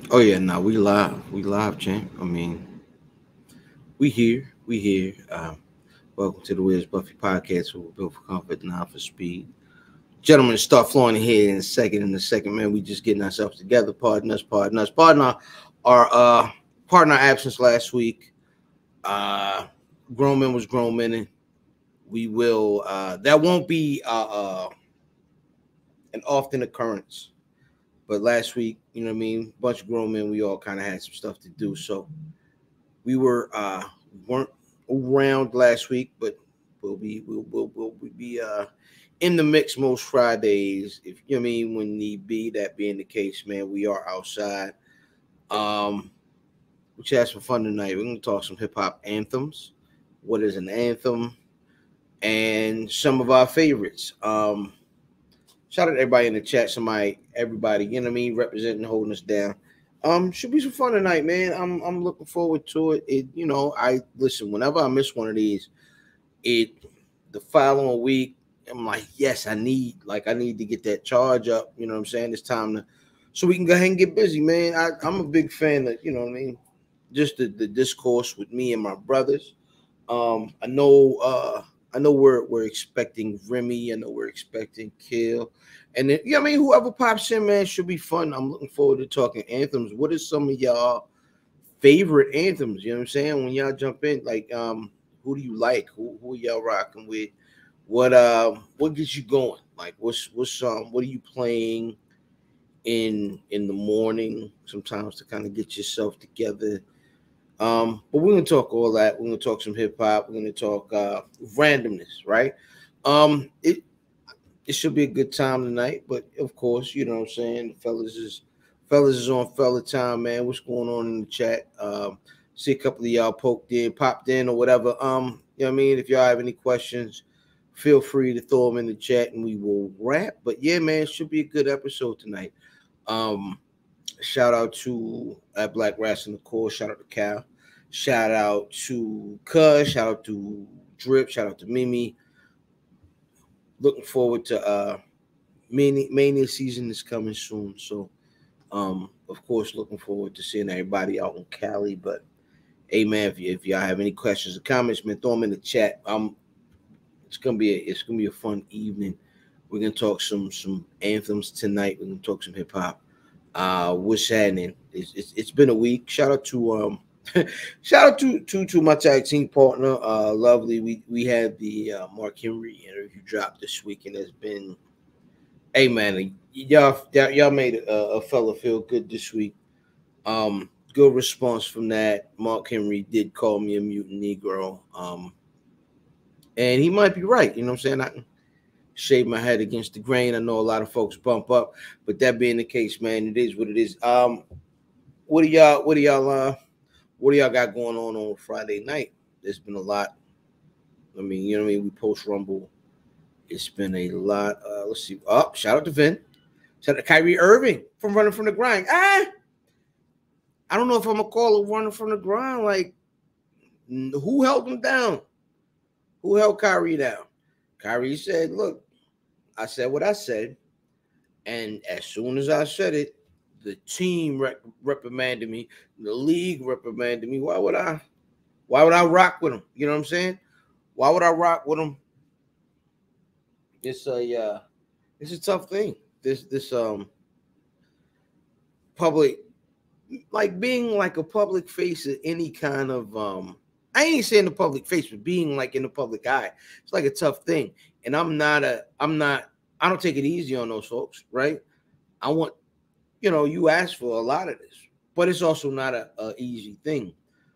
Oh yeah, no, we live, champ. I mean, we here. Welcome to the Wiz Buffy podcast, where we're built for comfort, not for speed. Gentlemen, start flowing ahead in a second. In a second, man, we just getting ourselves together. Pardon our pardon our absence last week. Uh, grown men was grown men, and we will. That won't be an often occurrence. But last week, you know what I mean, bunch of grown men, we all kind of had some stuff to do, so we weren't around last week, but we'll be in the mix most Fridays. If you know what I mean, when need be, that being the case, man, we are outside. Um, we should have some fun tonight. We're gonna talk some hip hop anthems. What is an anthem? And some of our favorites. Shout out to everybody in the chat. Everybody, you know what I mean, representing, holding us down. Should be some fun tonight, man. I'm looking forward to it. I listen whenever I miss one of these. It the following week, I'm like, yes, I need to get that charge up. You know what I'm saying? It's time to, so we can go ahead and get busy, man. I'm a big fan of, you know what I mean, just the discourse with me and my brothers. I know we're expecting Remy. I know we're expecting Kill, and then, I mean, whoever pops in, man, should be fun. I'm looking forward to talking anthems. What is some of y'all favorite anthems? You know what I'm saying? When y'all jump in, like, who do you like? Who are y'all rocking with? What gets you going? Like, what are you playing in the morning? Sometimes to kind of get yourself together. But we're gonna talk all that. We're gonna talk some hip hop. We're gonna talk randomness, right? It should be a good time tonight. But of course, you know what I'm saying. The fellas is on fella time, man. What's going on in the chat? See a couple of y'all popped in, or whatever. You know what I mean. If y'all have any questions, feel free to throw them in the chat, and we will wrap. But yeah, man, it should be a good episode tonight. Um, Shout out to Black Rats in the Core. Shout out to Cal. Shout out to Cuz. Shout out to Drip. Shout out to Mimi. Looking forward to Mania season is coming soon. So of course looking forward to seeing everybody out in Cali. But hey man, if y'all have any questions or comments, man, throw them in the chat. It's gonna be a fun evening. We're gonna talk some anthems tonight. We're gonna talk some hip hop. What's happening? It's been a week. Shout out to shout out to my tag team partner, Lovely. We had the Mark Henry interview drop this week, and it's been, hey man, y'all made a fella feel good this week. Good response from that. Mark Henry did call me a mutant Negro. And he might be right. You know what I'm saying? I can shave my head against the grain. I know a lot of folks bump up, but that being the case, man, it is what it is. What do y'all what do y'all got going on Friday night? There's been a lot. I mean, you know what I mean? We post Rumble. It's been a lot. Let's see. Shout out to Vin. Shout out to Kyrie Irving from running from the grind. I don't know if I'm gonna call it running from the grind. Like, who held him down? Who held Kyrie down? Kyrie said, "Look, I said what I said, and as soon as I said it, the team reprimanded me, the league reprimanded me. Why would I? Why would I rock with him? You know what I'm saying? Why would I rock with him? It's a tough thing. This public, like being like a public face of any kind of I ain't saying the public face, but being like in the public eye, it's like a tough thing. And I don't take it easy on those folks, right? I want, you ask for a lot of this, but it's also not a easy thing.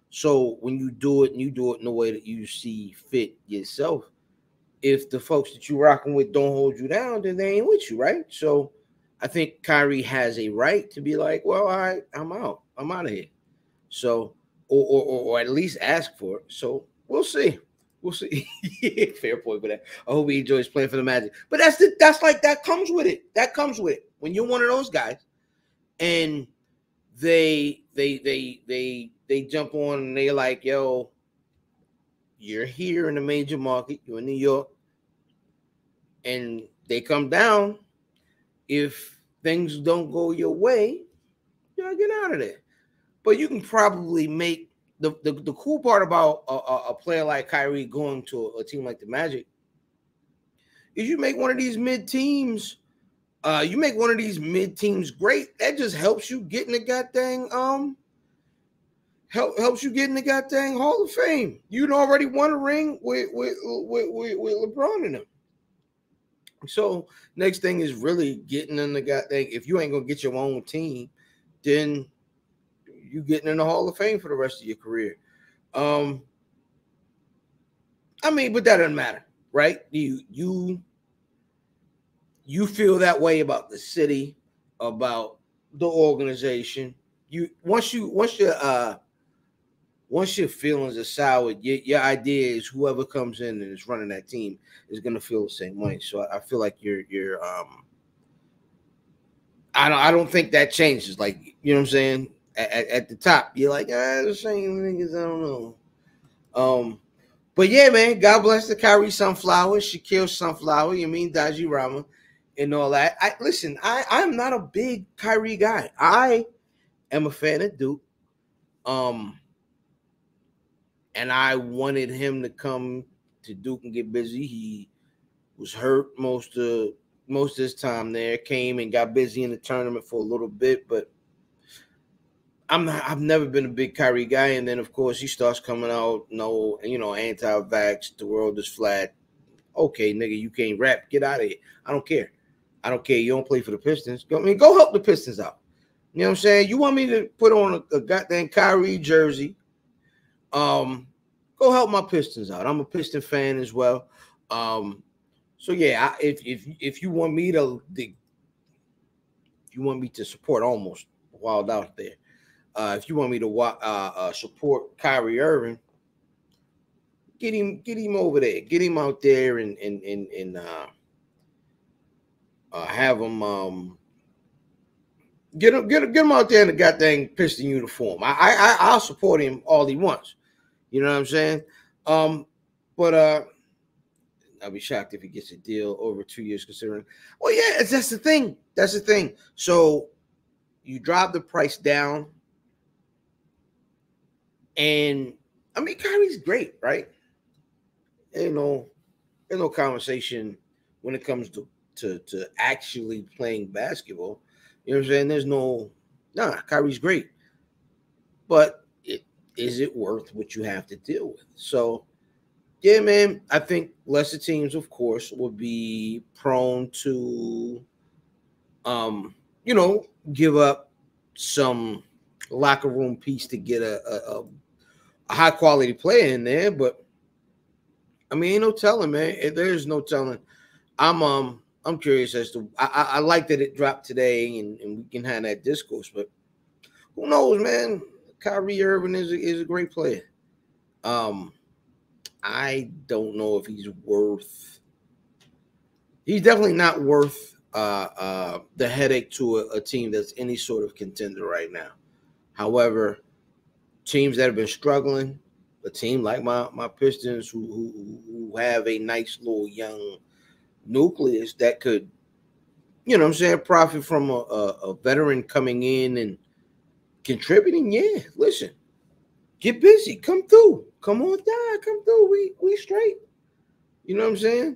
So when you do it and you do it in the way that you see fit yourself, if the folks that you rocking with don't hold you down, then they ain't with you, right? So I think Kyrie has a right to be like, well, all right, I'm out. I'm out of here. So, or at least ask for it. So we'll see. We'll see. Fair point for that. I hope he enjoys playing for the Magic. But that comes with it. That comes with it. When you're one of those guys, and they jump on and they're like, yo, you're here in the major market, you're in New York, and they come down. If things don't go your way, get out of there. But you can probably make the cool part about a player like Kyrie going to a team like the Magic is you make one of these mid teams. You make one of these mid teams great. That just helps you get in the goddamn helps you get in the goddamn Hall of Fame. You'd already won a ring with LeBron in them. So next thing is really getting in the goddamn. If you ain't gonna get your own team, then you getting in the Hall of Fame for the rest of your career. I mean, but that doesn't matter, right? You feel that way about the city, about the organization. Once your feelings are soured, your idea is whoever comes in and is running that team is gonna feel the same way. So I feel like you're I don't think that changes. Like, you know what I'm saying? At the top, you're like, the same niggas, I don't know. But yeah, man, God bless the Kyrie Sunflower, Shaquille Sunflower, you mean Daji Rama, and all that. I'm not a big Kyrie guy. I am a fan of Duke. And I wanted him to come to Duke and get busy. He was hurt most of his time there. Came and got busy in the tournament for a little bit, but I've never been a big Kyrie guy. And then of course he starts coming out, anti-vax. The world is flat. Okay, nigga, you can't rap. Get out of here. I don't care. You don't play for the Pistons. Go help the Pistons out. You know what I'm saying? You want me to put on a goddamn Kyrie jersey? Go help my Pistons out. I'm a Piston fan as well. So yeah, if you want me to, support almost wild out there. If you want me to support Kyrie Irving, get him over there. Get him out there and have him get him out there in the goddamn Piston uniform. I'll support him all he wants. You know what I'm saying? But I'll be shocked if he gets a deal over 2 years considering. Well, yeah, that's the thing. That's the thing. So you drop the price down. And I mean, Kyrie's great, right? There's no conversation when it comes to actually playing basketball. You know what I'm saying? Kyrie's great. But is it worth what you have to deal with? So, yeah, man, I think lesser teams, of course, would be prone to, give up some locker room piece to get a high quality player in there. But I mean, ain't no telling, man. There's no telling. I'm curious as to. I like that it dropped today, and we can have that discourse. But who knows, man? Kyrie Irving is a great player. I don't know if he's definitely not worth the headache to a team that's any sort of contender right now. However, teams that have been struggling, a team like my Pistons who have a nice little young nucleus that could, profit from a veteran coming in and contributing, yeah, listen, get busy, come through, come on down, come through, we straight. You know what I'm saying?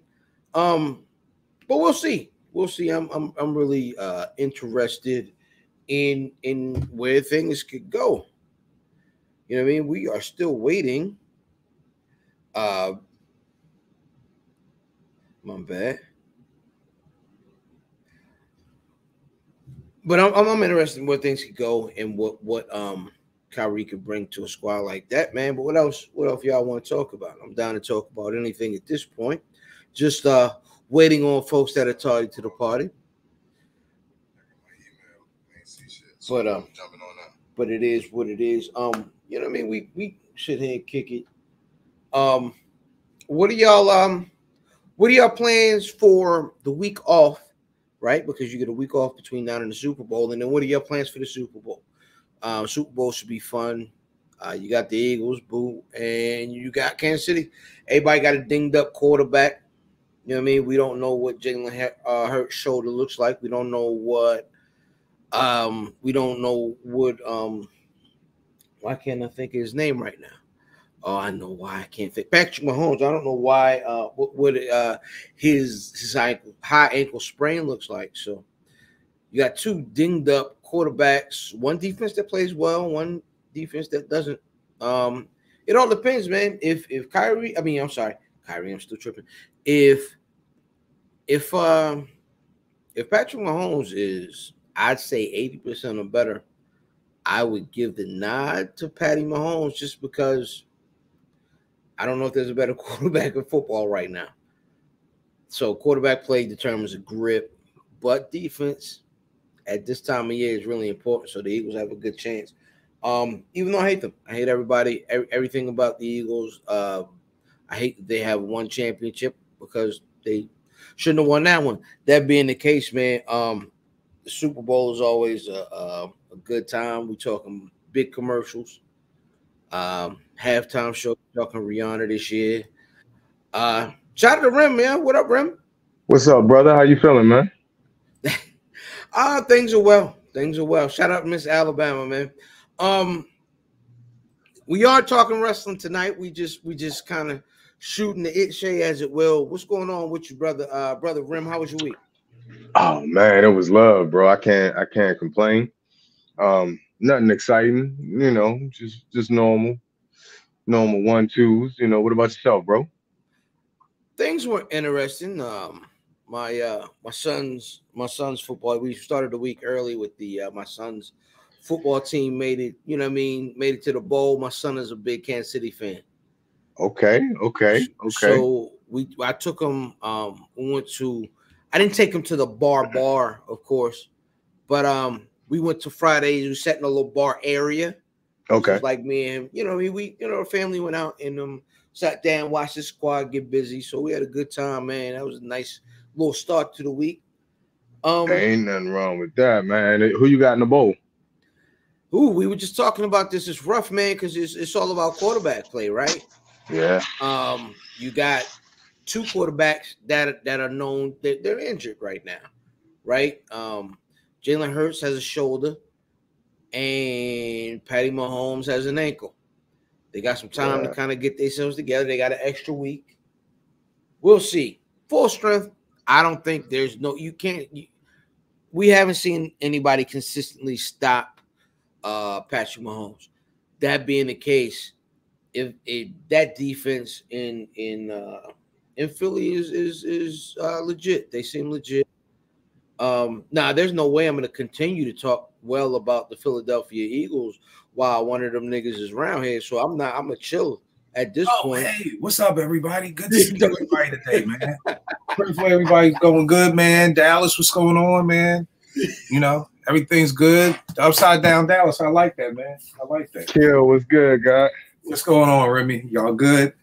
But we'll see. I'm really interested in where things could go. You know what I mean? We are still waiting. My bad. But I'm interested in where things could go and what Kyrie could bring to a squad like that, man. But what else y'all want to talk about? I'm down to talk about anything at this point. Just waiting on folks that are tardy to the party. But it is what it is. You know what I mean? We sit here and kick it. What are y'all plans for the week off? Right, because you get a week off between now and the Super Bowl, and then what are your plans for the Super Bowl? Super Bowl should be fun. You got the Eagles, boo, and you got Kansas City. Everybody got a dinged up quarterback. You know what I mean? We don't know what Jalen Hurts' shoulder looks like. We don't know what We don't know what why can't I think of his name right now? Oh, I know why I can't think. Patrick Mahomes. I don't know why. What his high ankle sprain looks like. So you got two dinged up quarterbacks. One defense that plays well, one defense that doesn't. It all depends, man. If Kyrie, I mean, I'm sorry, Kyrie. I'm still tripping. If Patrick Mahomes is, I'd say 80% or better, I would give the nod to Patty Mahomes just because. I don't know if there's a better quarterback in football right now. So quarterback play determines a grip, but defense at this time of year is really important. So the Eagles have a good chance. Even though I hate them, I hate everybody, everything about the Eagles. I hate that they have one championship because they shouldn't have won that one. That being the case, man, the Super Bowl is always a good time. We talking big commercials. Halftime show talking Rihanna this year. Shout out to Rim, man. What up, Rim? What's up, brother? How you feeling, man? Things are well. Things are well. Shout out to Miss Alabama, man. We are talking wrestling tonight. We just kind of shooting the it shay as it will. What's going on with you, brother? Brother Rim, how was your week? Oh man, it was love, bro. I can't complain. Nothing exciting, just normal 1-2s. What about yourself, bro? Things were interesting. My son's football. We started the week early with the my son's football team made it. You know what I mean? Made it to the bowl. My son is a big Kansas City fan. Okay. So I took him. We went to. I didn't take him to the bar, of course, but we went to Fridays. We sat in a little bar area. Okay. Just like me and we family went out and sat down, watched the squad get busy. So we had a good time, man. That was a nice little start to the week. Ain't nothing wrong with that, man. Who you got in the bowl? We were just talking about this. It's rough, man, because it's all about quarterback play, right? Yeah. You got two quarterbacks that are known that they're injured right now, right? Jalen Hurts has a shoulder, and Patty Mahomes has an ankle. They got some time to kind of get themselves together. They got an extra week. We'll see. Full strength. I don't think there's no. You can't. We haven't seen anybody consistently stop Patrick Mahomes. That being the case, if that defense in Philly is legit, they seem legit. Now there's no way I'm going to continue to talk well about the Philadelphia Eagles while one of them niggas is around here. So I'm gonna chill at this point. Hey, what's up, everybody? Good to see everybody today, man. Pray for everybody's going good, man. Dallas, what's going on, man? Everything's good. The upside down Dallas. I like that, man. I like that. Kill, what's good, guy? What's going on, Remy? Y'all good?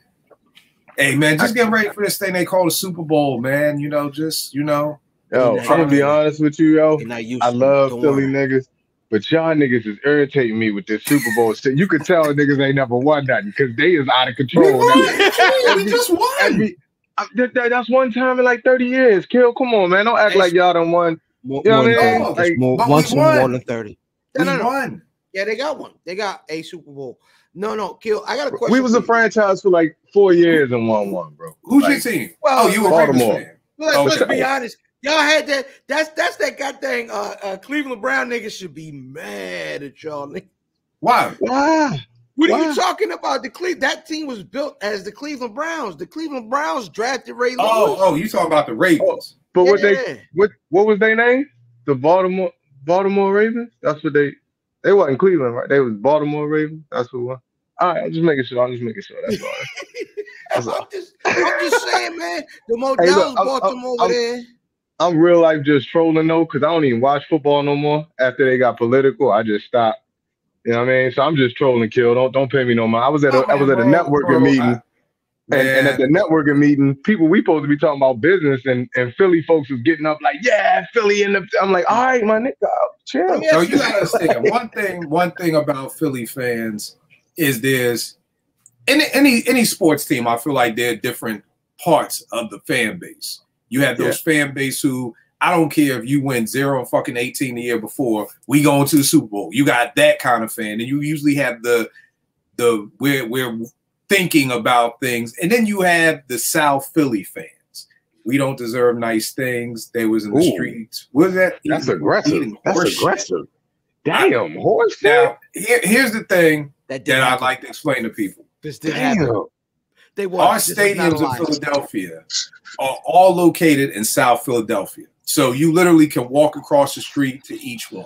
Hey, man, just get ready for this thing they call the Super Bowl, man. Yo, I'm gonna be honest with you, yo. I love Philly worry. niggas, but y'all niggas is irritating me with this Super Bowl shit. You could tell niggas ain't never won nothing because they is out of control. We just won. That's one time in like 30 years. Kill, come on, man. Don't act like y'all done won. More, you know what I mean? mean? Once more than 30. We won. Yeah, they got one. They got a Super Bowl. No, Kill. I got a question. We was a franchise for like 4 years and won one, bro. Who's your team? Well, you were Baltimore. Let's be honest. Y'all had that. That's that goddamn Cleveland Brown niggas should be mad at y'all. Why? What are you talking about? That team was built as the Cleveland Browns. The Cleveland Browns drafted Ray Lewis. Oh, you talking about the Ravens? But what was their name? The Baltimore Ravens. That's what they wasn't Cleveland, right? They was Baltimore Ravens. That's what it was. All right, I'm just making sure. That's all. That's all. I'm just saying, man. The Modell's Baltimore over there. I'm real life just trolling though, because I don't even watch football no more. After they got political, I just stopped. You know what I mean? So I'm just trolling, Kill. Don't pay me no mind. I was at a networking meeting. And at the networking meeting, we supposed to be talking about business, and Philly folks was getting up like, yeah, Philly in the. I'm like, all right, my nigga, chill. So you gotta understand one thing about Philly fans is there's any sports team. I feel like there are different parts of the fan base. You have those fan base who I don't care if you win 0-18 the year before. We going to the Super Bowl. You got that kind of fan, and you usually have the we're thinking about things, and then you have the South Philly fans. We don't deserve nice things. They was in the streets. What is that? That's aggressive. That's aggressive. Damn, horse shit. Now, here's the thing that I'd like to explain to people. This did happen. Our stadiums in Philadelphia are all located in South Philadelphia. So you literally can walk across the street to each one.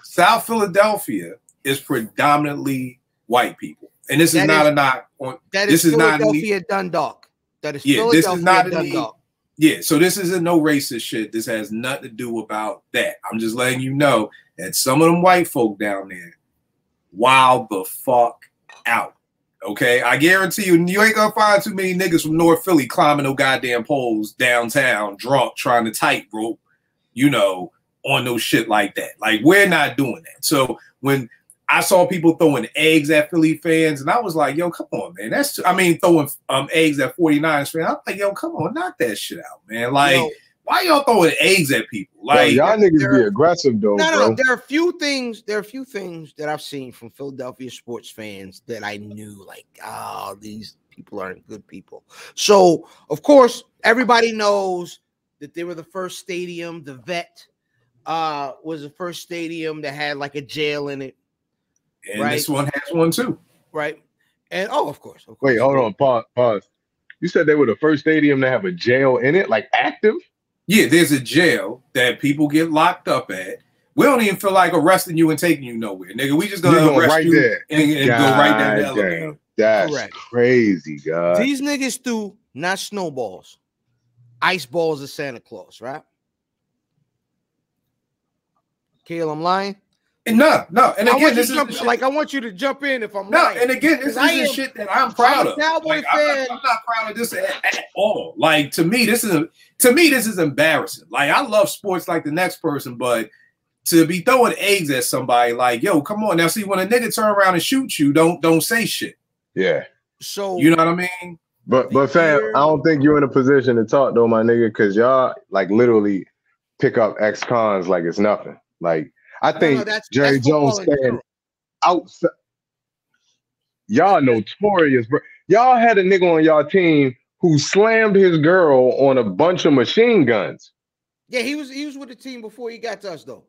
South Philadelphia is predominantly white people. And this is not a knock on this is Philadelphia Dundalk. That is Philadelphia this is not Dundalk. So this isn't no racist shit. This has nothing to do about that. I'm just letting you know that some of them white folk down there, wild the fuck out. Okay, I guarantee you, you ain't gonna find too many niggas from North Philly climbing no goddamn poles downtown, drunk, trying to tightrope, you know, on no shit like that. Like, we're not doing that. So when I saw people throwing eggs at Philly fans, and I was like, yo, come on, man. Throwing eggs at 49ers fans. I'm like, yo, come on, knock that shit out, man. Like, why y'all throwing eggs at people? Like, y'all niggas be aggressive though. No. There are a few things that I've seen from Philadelphia sports fans that I knew, like, oh, these people aren't good people. So, of course, everybody knows that they were the first stadium. The Vet was the first stadium that had like a jail in it. And this one has one too. Right. And of course. Wait, hold on. Pause. You said they were the first stadium to have a jail in it, like active? Yeah, there's a jail that people get locked up at. We don't even feel like arresting you and taking you nowhere, nigga. We just gonna arrest you and go right there in the elevator. That's crazy, God. These niggas threw not snowballs, ice balls of Santa Claus, right? Kale, I'm lying. And no. And again, this is I want you to jump in if I'm lying. And again, this is shit that I'm proud of. Cowboy fan. I'm not proud of this at all. Like, to me, this is embarrassing. Like, I love sports like the next person, but to be throwing eggs at somebody, like, yo, come on. Now, see, when a nigga turn around and shoot you, don't say shit. Yeah. So you know what I mean? But fam, I don't think you're in a position to talk though, my nigga, because y'all like literally pick up ex-cons like it's nothing. Like, I think Jerry Jones staying outside. Y'all notorious, bro. Y'all had a nigga on y'all team who slammed his girl on a bunch of machine guns. Yeah, he was with the team before he got to us, though.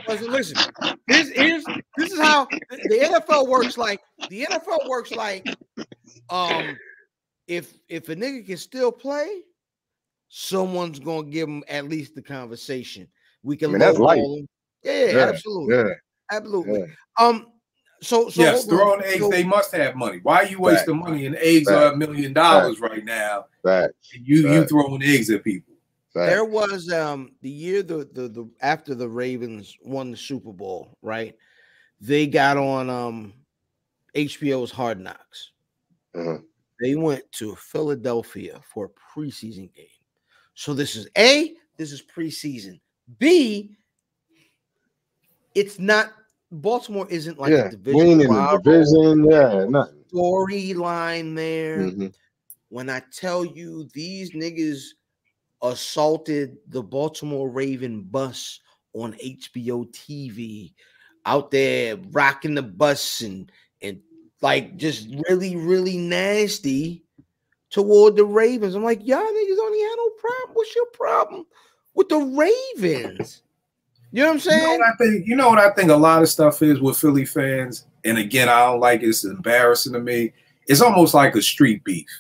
Listen, this is how the NFL works. Like, the NFL works like, if a nigga can still play, someone's gonna give him at least the conversation. We can that's light. Him. Yeah, absolutely. Yeah. Absolutely. Yeah. So yes, throwing eggs, they must have money. Why are you wasting money? And eggs are $1 million right now. And you throwing eggs at people. There was the year the after the Ravens won the Super Bowl, right? They got on HBO's Hard Knocks. They went to Philadelphia for a preseason game. So this is preseason. B, it's not Baltimore isn't like a division. Nothing. Storyline there. When I tell you these niggas assaulted the Baltimore Raven bus on HBO TV, out there rocking the bus and like just really, really nasty toward the Ravens. I'm like, y'all niggas don't even have no problem. What's your problem with the Ravens? You know what I'm saying? You know what I think a lot of stuff is with Philly fans, and again, I don't like it. It's embarrassing to me. It's almost like a street beef.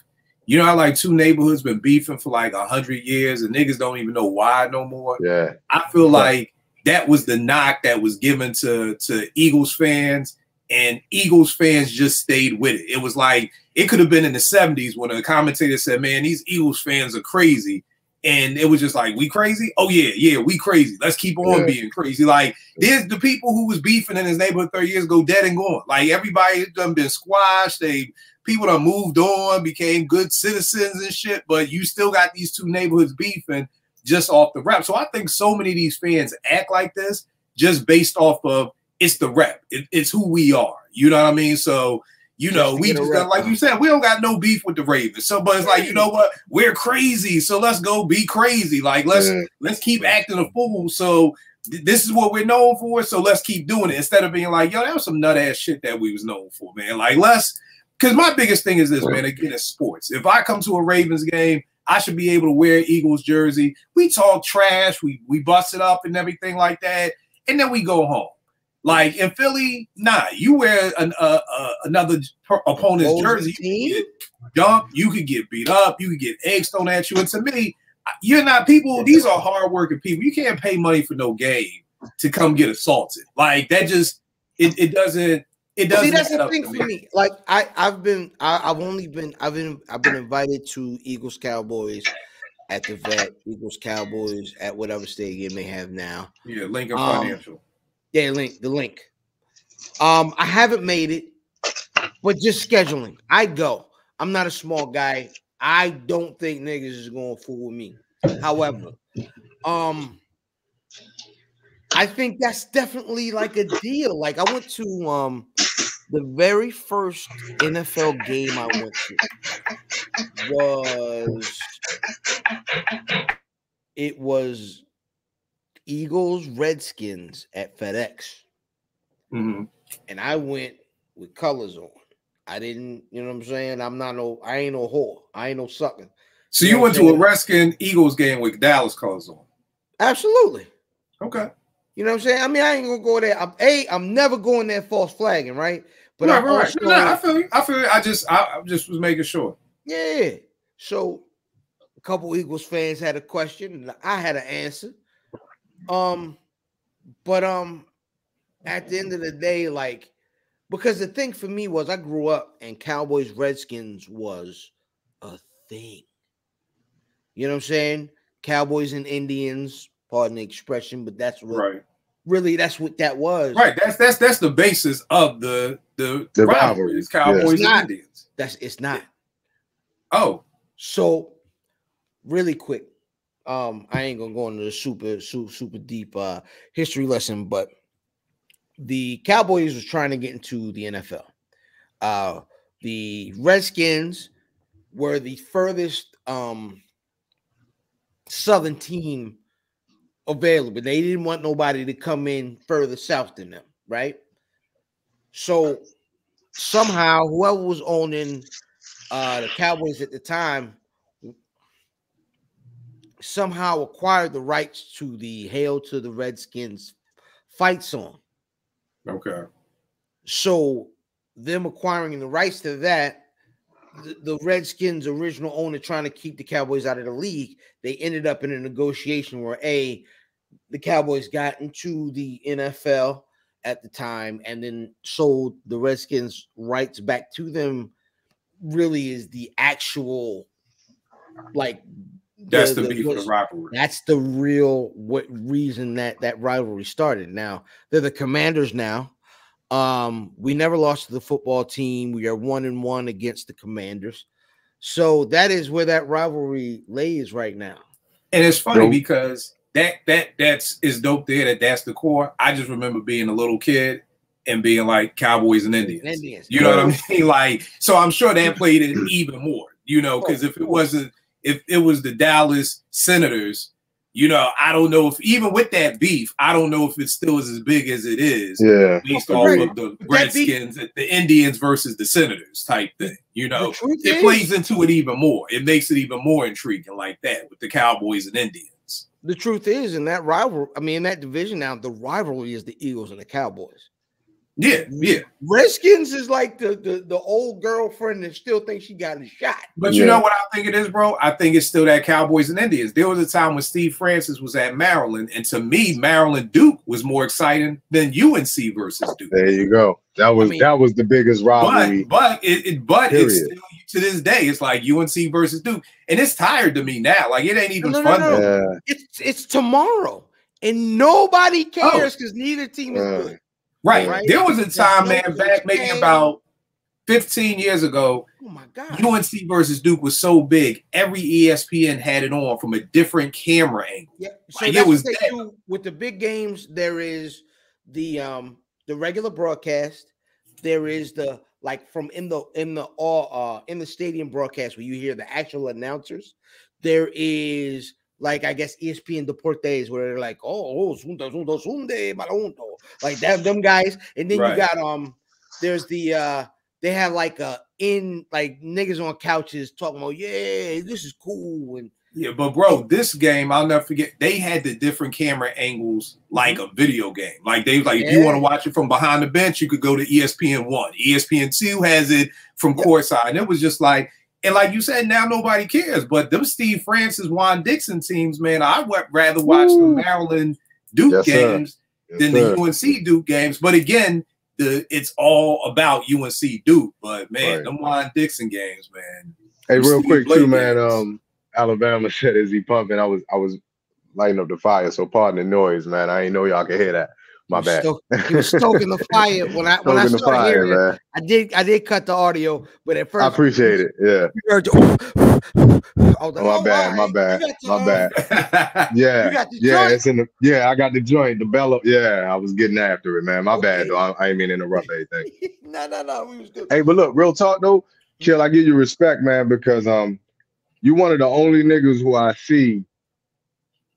You know how like two neighborhoods been beefing for like 100 years and niggas don't even know why no more? Yeah. I feel like that was the knock that was given to Eagles fans, and Eagles fans just stayed with it. It was like, it could have been in the 70s when a commentator said, man, these Eagles fans are crazy. And it was just like, we crazy? Oh, yeah, we crazy. Let's keep on being crazy. Like, there's the people who was beefing in his neighborhood 30 years ago, dead and gone. Like, everybody done been squashed. People done moved on, became good citizens and shit, but you still got these two neighborhoods beefing just off the rep. So I think so many of these fans act like this just based off of it's the rep. It's who we are. You know what I mean? So you know, we just got, like you said, we don't got no beef with the Ravens. So, but it's like, you know what? We're crazy. So let's go be crazy. Like, let's keep acting a fool. So this is what we're known for. So let's keep doing it instead of being like, yo, that was some nut ass shit that we was known for, man. Like, because my biggest thing is this, man, again, it's sports. If I come to a Ravens game, I should be able to wear Eagles jersey. We talk trash. We bust it up and everything like that. And then we go home. Like in Philly, nah, you wear another opponent's jersey, you could get dumped, you could get beat up, you could get eggs thrown at you. And to me, you're not people, these are hardworking people. You can't pay money for no game to come get assaulted. Like that just it doesn't See, that's the thing for me. Like I've been invited to Eagles Cowboys at the Vet, Eagles Cowboys at whatever stadium they have now. Yeah, Lincoln Financial. Yeah, the link. I haven't made it, but just scheduling. I go. I'm not a small guy. I don't think niggas is going to fool with me. However, I think that's definitely like a deal. Like I went to the very first NFL game I went to was Eagles Redskins at FedEx. Mm-hmm. And I went with colors on. I didn't, you know what I'm saying? I ain't no whore. I ain't no sucker. So you went to a Redskins Eagles game with Dallas colors on? Absolutely. Okay. You know what I'm saying? I mean, I ain't gonna go there. I'm never going there false flagging, right? But right. Also, no, I feel you. I just was making sure. Yeah. So a couple Eagles fans had a question, and I had an answer. But at the end of the day, like, because the thing for me was I grew up and Cowboys Redskins was a thing. You know what I'm saying? Cowboys and Indians, pardon the expression, but that's what that's what that was. Right. That's the basis of the rivalry. Cowboys and Indians. It's not. Oh. So really quick. I ain't gonna go into the super deep history lesson, but the Cowboys was trying to get into the NFL. The Redskins were the furthest southern team available. They didn't want nobody to come in further south than them, right? So somehow whoever was owning the Cowboys at the time somehow acquired the rights to the Hail to the Redskins fight song. Okay. So them acquiring the rights to that, the Redskins' original owner trying to keep the Cowboys out of the league, they ended up in a negotiation where the Cowboys got into the NFL at the time and then sold the Redskins' rights back to them. Really is the actual like that's the beef of the rivalry. That's the real reason that rivalry started. Now they're the Commanders now. We never lost to the football team. We are 1-1 against the Commanders. So that is where that rivalry lays right now. And it's funny because that's dope there. That's the core. I just remember being a little kid and being like Cowboys and Indians. You know what I mean? Like, so I'm sure that played it even more, you know, because if it was the Dallas Senators, you know, I don't know if even with that beef, I don't know if it still is as big as it is based off of the Redskins, the Indians versus the Senators type thing. You know, it plays into it even more. It makes it even more intriguing like that with the Cowboys and Indians. The truth is, in that rivalry, I mean, in that division now, the rivalry is the Eagles and the Cowboys. Yeah. Redskins is like the old girlfriend that still thinks she got a shot. But you know what I think it is, bro? I think it's still that Cowboys and Indians. There was a time when Steve Francis was at Maryland, and to me, Maryland Duke was more exciting than UNC versus Duke. There you go. That was the biggest rivalry. But it's still, to this day, it's like UNC versus Duke, and it's tired to me now. Like it ain't even fun. No. It's tomorrow, and nobody cares because neither team is good. Right. There was a time, man, back maybe about 15 years ago. Oh my God. UNC versus Duke was so big. Every ESPN had it on from a different camera angle. Yeah. So like, it was with the big games. There is the regular broadcast, there is the like from in the stadium broadcast where you hear the actual announcers. There is like I guess ESPN Deportes where they're like, oh, sunde, balonto, like them guys, and then you got there's the they have like in like niggas on couches talking about this is cool and. Yeah, but bro, this game I'll never forget. They had the different camera angles like a video game. Like they like if you want to watch it from behind the bench, you could go to ESPN 1. ESPN 2 has it from courtside. And it was just like, and like you said, now nobody cares. But them Steve Francis, Juan Dixon teams, man, I would rather watch the Maryland Duke games than the UNC Duke games. But again, it's all about UNC Duke. But man, them Juan Dixon games, man. Hey, real quick too, man. Alabama said, "Is he pumping?" I was lighting up the fire, so pardon the noise, man. I ain't know y'all could hear that. My bad. He was stoking the fire when I started hearing it. I did cut the audio, but at first I appreciate it. Yeah. My bad. Yeah. It's in the I got the joint, the bellow. Yeah, I was getting after it, man. My bad, though. I ain't mean to interrupt anything. No. We was good. Hey, but look, real talk though, Kill, I give you respect, man, because you one of the only niggas who I see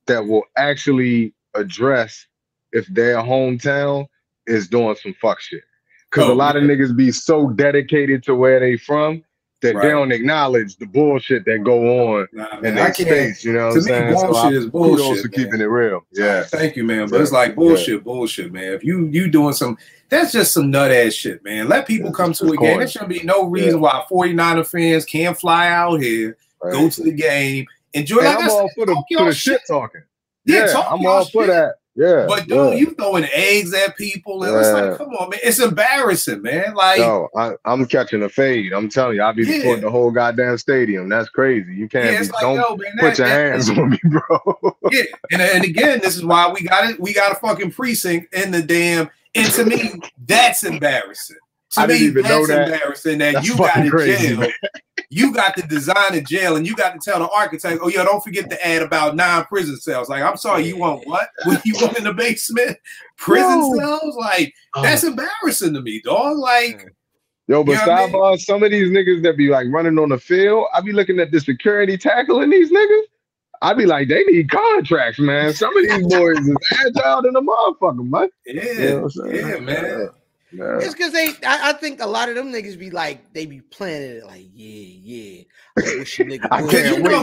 that will actually address if their hometown is doing some fuck shit. Because a lot of niggas be so dedicated to where they from that they don't acknowledge the bullshit that go on in their states. You know what I'm saying? Bullshit is bullshit. Kudos for keeping it real. Yeah. Thank you, man. But it's like bullshit, man. If you doing some, that's just some nut ass shit, man. Let people come to a game. There shouldn't be no reason why 49er fans can't fly out here. Go to the game, enjoy. Like I'm all for the shit talking. Yeah, I'm all for that. Yeah, but dude, you throwing eggs at people, and it's like, come on, man, it's embarrassing, man. Like, no, I'm catching a fade. I'm telling you, I'll be supporting the whole goddamn stadium. That's crazy. You can't be. Like, don't put your hands on me, bro. Yeah, and again, this is why we got a fucking precinct in the damn. And to me, that's embarrassing. To me, that's embarrassing that you got in jail. Man. You got to design a jail, and you got to tell the architect, "Oh yeah, don't forget to add about 9 prison cells." Like, I'm sorry, you want what? When you want in the basement, prison cells? Like, that's embarrassing to me, dog. Like, yo, but some of these niggas that be like running on the field, I be looking at the security tackling these niggas. I be like, they need contracts, man. Some of these boys is agile than a motherfucker, man. Yeah, man. Yeah. It's because I think a lot of them niggas be like, they be planning it like, I wish a nigga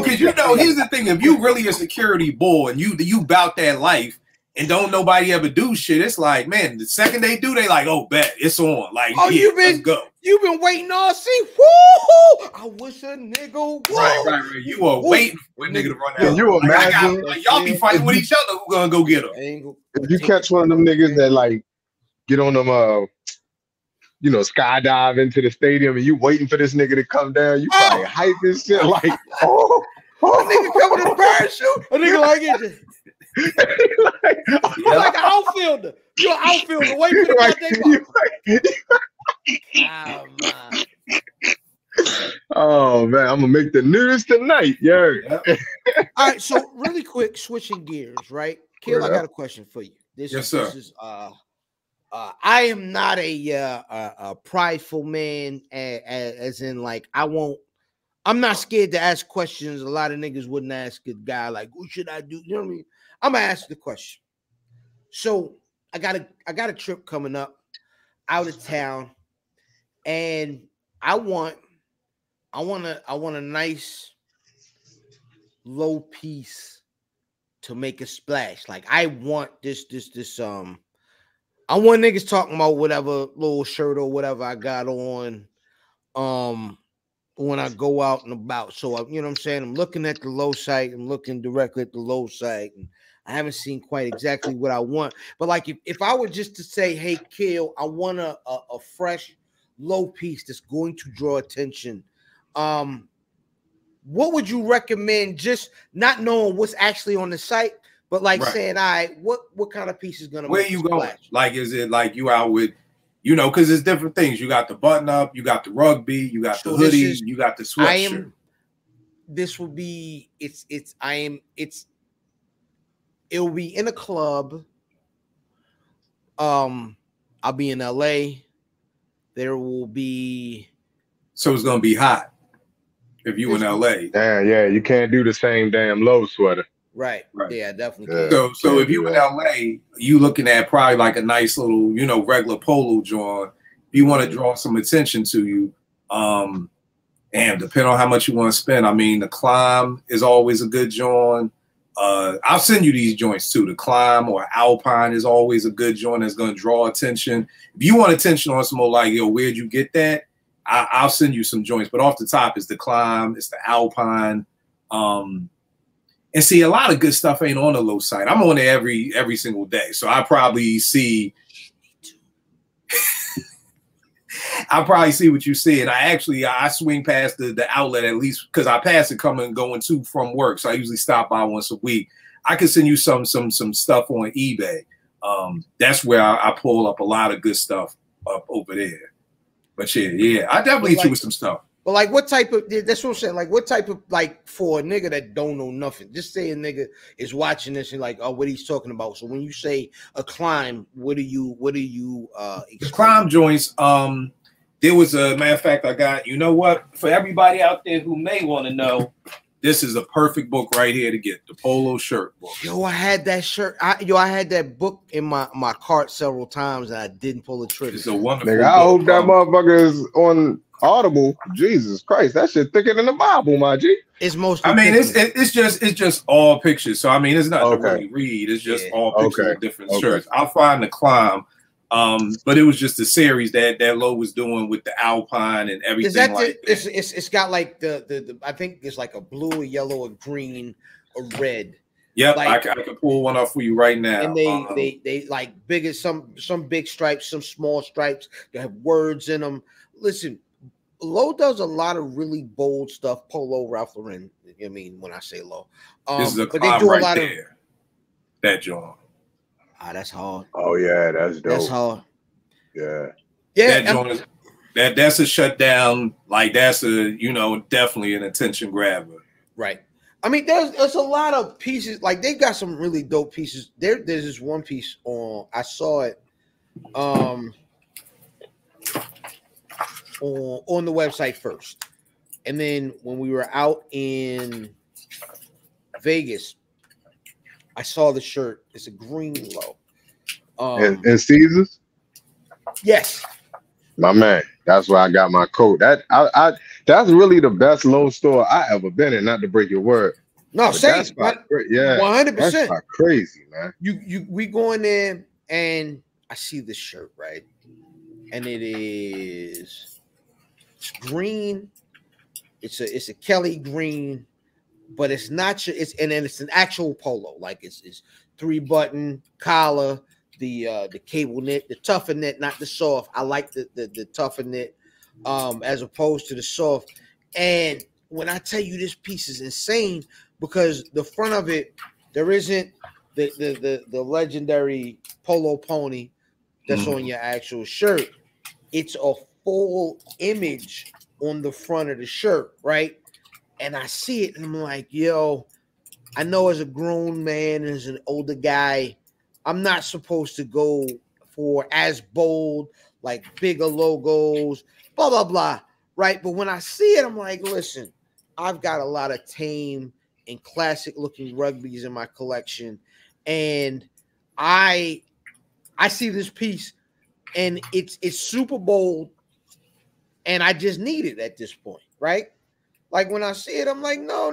because you know, here's the thing: if you really a security boy and you bout that life and don't nobody ever do shit, it's like, man, the second they do, they like, oh, bet it's on. Like, let's go. You've been waiting all season. Woo! I wish a nigga would. Right. You are waiting for a nigga to run out. Can you imagine? Like, y'all be fighting with each other. Who gonna go get them? If you catch one of them niggas that like get on them, skydive into the stadium and you waiting for this nigga to come down, you probably hype this shit like, a nigga coming in a parachute. A nigga like it. You're like an outfielder. You're an outfielder. Wait for the Oh man, I'm gonna make the news tonight. Yeah. All right, so really quick, switching gears, right? Kill, I got a question for you. This is I am not a prideful man, as in like I'm not scared to ask questions. A lot of niggas wouldn't ask a guy like, "What should I do?" You know what I mean? I'm gonna ask the question. So I got a trip coming up out of town, and I want a nice low piece to make a splash. Like I want this. I want niggas talking about whatever little shirt or whatever I got on when I go out and about. So, you know what I'm saying? I'm looking at the low site. I'm looking directly at the low site. And I haven't seen quite exactly what I want. But, like, if I were just to say, hey, Kill, I want a fresh low piece that's going to draw attention, what would you recommend, just not knowing what's actually on the site? But like saying, all right, what kind of piece is gonna where you going? Like, is it like you out with, because it's different things. You got the button up, you got the rugby, you got the hoodie, you got the sweatshirt. It'll be in a club. I'll be in LA. There will be. So it's gonna be hot if you in LA. Damn, yeah, you can't do the same damn low sweater. Right. Yeah, definitely. Yeah, so if you in LA, you looking at probably like a nice little, you know, regular polo joint. If you want to draw some attention to you, and depending on how much you want to spend. I mean, the Climb is always a good joint. I'll send you these joints too. The Climb or Alpine is always a good joint that's going to draw attention. If you want attention on some more like, yo, where'd you get that? I'll send you some joints. But off the top, it's the Climb, it's the Alpine. And see, a lot of good stuff ain't on the low side. I'm on there every single day. So I probably see I'll probably see what you see. And I swing past the outlet at least because I pass it coming and going to from work. So I usually stop by once a week. I can send you some stuff on eBay. That's where I pull up a lot of good stuff up over there. But yeah, I definitely hit you with some stuff. But like, what type of? That's what I'm saying. Like, what type of, like, for a nigga that don't know nothing? Just say a nigga is watching this and like, oh, what he's talking about. So when you say a Climb, what do you? The Climb joints. There was a matter of fact. I got. You know what? For everybody out there who may want to know, this is a perfect book right here to get the polo shirt book. Yo, I had that shirt. I had that book in my cart several times and I didn't pull the trigger. It's a wonderful. Nigga, I hope that motherfucker is on Audible. Jesus Christ, that shit thicker than the Bible, my G. It's most. I mean, it's just all pictures. So I mean, it's not to really read. It's just all pictures of different shirts. I'll find the Climb. But it was just a series that Lowe was doing with the Alpine and everything. Is that like that. It's got like the I think it's like a blue, a yellow, a green, a red. Yep, like, I can pull one off for you right now. And they like bigger, some big stripes, some small stripes. They have words in them. Listen, Lowe does a lot of really bold stuff. Polo, Ralph Lauren. I mean, when I say Lowe, this is a Climb do right a lot there. Of that joint. That's hard. Oh yeah, that's dope. That's hard. Yeah. That joint is, that's a shutdown. Like that's a definitely an attention grabber. Right. I mean, there's a lot of pieces. Like they've got some really dope pieces. There's this one piece on. I saw it. On the website first, and then when we were out in Vegas, I saw the shirt. It's a green Lowe. And Caesars? Yes. My man. That's where I got my coat. That's really the best Lowe store I ever been in, not to break your word. No, same. Yeah. 100%. That's crazy, man. We go in there and I see this shirt, right? And it's green. It's a Kelly green. But it's not and then it's an actual polo, like it's 3-button collar, the cable knit, the tougher knit, not the soft. I like the tougher knit as opposed to the soft. And when I tell you this piece is insane, because the front of it, there isn't the legendary polo pony that's on your actual shirt. It's a full image on the front of the shirt, right? And I see it, and I'm like, yo, I know as a grown man, as an older guy, I'm not supposed to go for as bold, like bigger logos, blah, blah, blah, right? But when I see it, I'm like, listen, I've got a lot of tame and classic-looking rugbies in my collection, and I see this piece, and it's super bold, and I just need it at this point, right? Like when I see it, I'm like, no.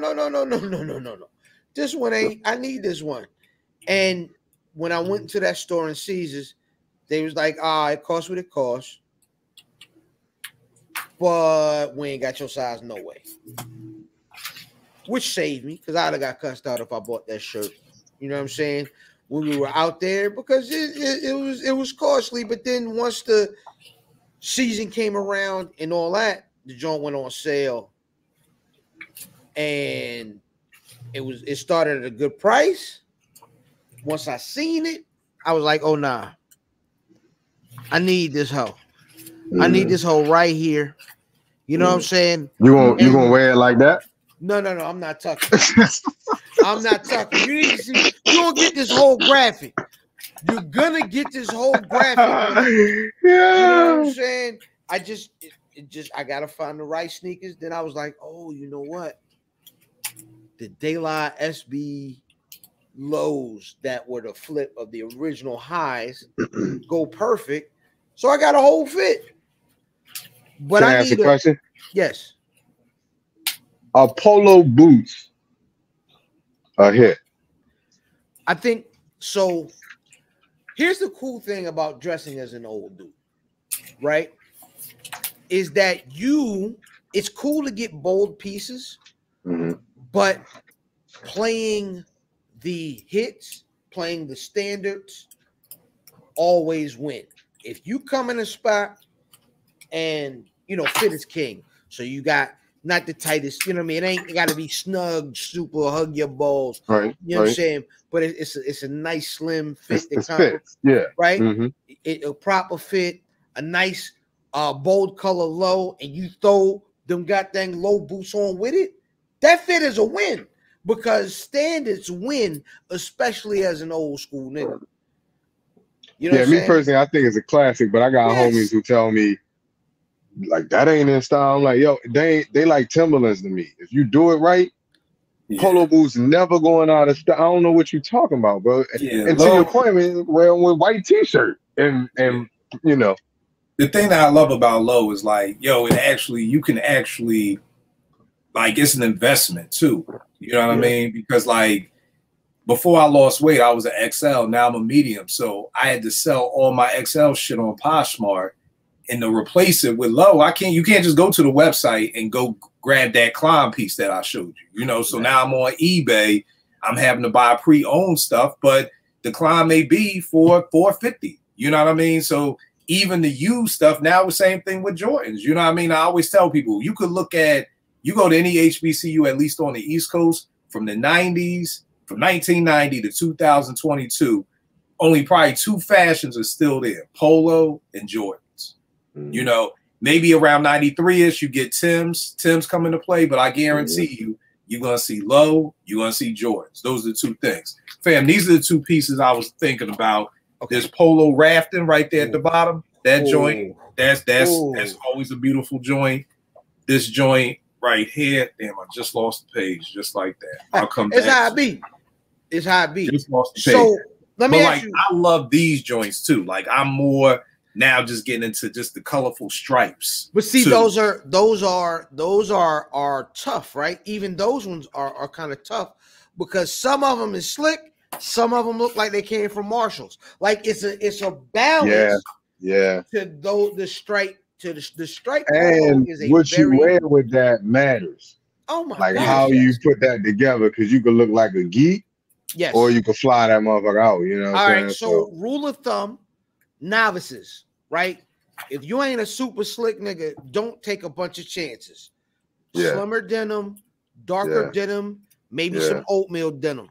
This one ain't, I need this one. And when I went to that store in Caesars, they was like, it costs what it costs. But we ain't got your size, no way. Which saved me, because I'd have got cussed out if I bought that shirt. You know what I'm saying? When we were out there, because it was costly. But then once the season came around and all that, the joint went on sale. And it started at a good price. Once I seen it, I was like, oh nah. I need this hoe. I need this hoe right here. You know what I'm saying? You gonna wear it like that? No, I'm not tucking. I'm not tucking. You need to see, you don't get this whole graphic. You're gonna get this whole graphic. Yeah. You know what I'm saying? I gotta find the right sneakers. Then I was like, oh, you know what? The Daylight SB lows that were the flip of the original highs go perfect. So I got a whole fit. But Can I ask a question? Yes. Are polo boots a hit? I think so. Here's the cool thing about dressing as an old dude, right? Is that it's cool to get bold pieces, but playing the hits, playing the standards, always win. If you come in a spot and, fit is king. So you got not the tightest, you know what I mean? It ain't got to be snug, super, hug your balls. Right. You know what I'm saying? But it's a nice slim fit. It fits. Yeah. Right? A proper fit, a nice bold color low, and you throw them goddamn low boots on with it. That fit is a win because standards win, especially as an old school nigga. You know what I'm saying? Me personally, I think it's a classic, but I got homies who tell me, like, that ain't in style. I'm like, yo, they like Timberlands to me. If you do it right, polo boots never going out of style. I don't know what you're talking about, bro. And to your point, man, wearing with white t-shirt and The thing that I love about low is like, yo, you can actually like, it's an investment too. You know what I mean? Because like before I lost weight, I was an XL. Now I'm a medium. So I had to sell all my XL shit on Poshmark. And to replace it with low, you can't just go to the website and go grab that climb piece that I showed you. So now I'm on eBay. I'm having to buy pre-owned stuff, but the climb may be for $450. You know what I mean? So even the used stuff, now the same thing with Jordans. You know what I mean? I always tell people, you could look at, you go to any HBCU, at least on the East Coast, from the 90s, from 1990 to 2022, only probably two fashions are still there, Polo and Jordans. Maybe around 93-ish, you get Tim's come into play, but I guarantee you're going to see Low, you're going to see Jordans. Those are the two things. Fam, these are the two pieces I was thinking about. There's Polo Rafting right there at the bottom. That joint, that's always a beautiful joint. This joint right here, damn, I just lost the page just like that. I'll come back. It's how it be. It's how it be. Just lost the page. So let me ask you. I love these joints too. Like I'm more now just getting into just the colorful stripes. But see, those are tough, right? Even those ones are kind of tough because some of them is slick, some of them look like they came from Marshalls. Like it's a balance. Yeah. To the stripe and what you wear with that matters. Oh my God. Like how you put that together, because you could look like a geek, or you could fly that motherfucker out. You know what I'm saying? Right. So rule of thumb, novices, right? If you ain't a super slick nigga, don't take a bunch of chances. Slimmer denim, darker denim, maybe some oatmeal denim.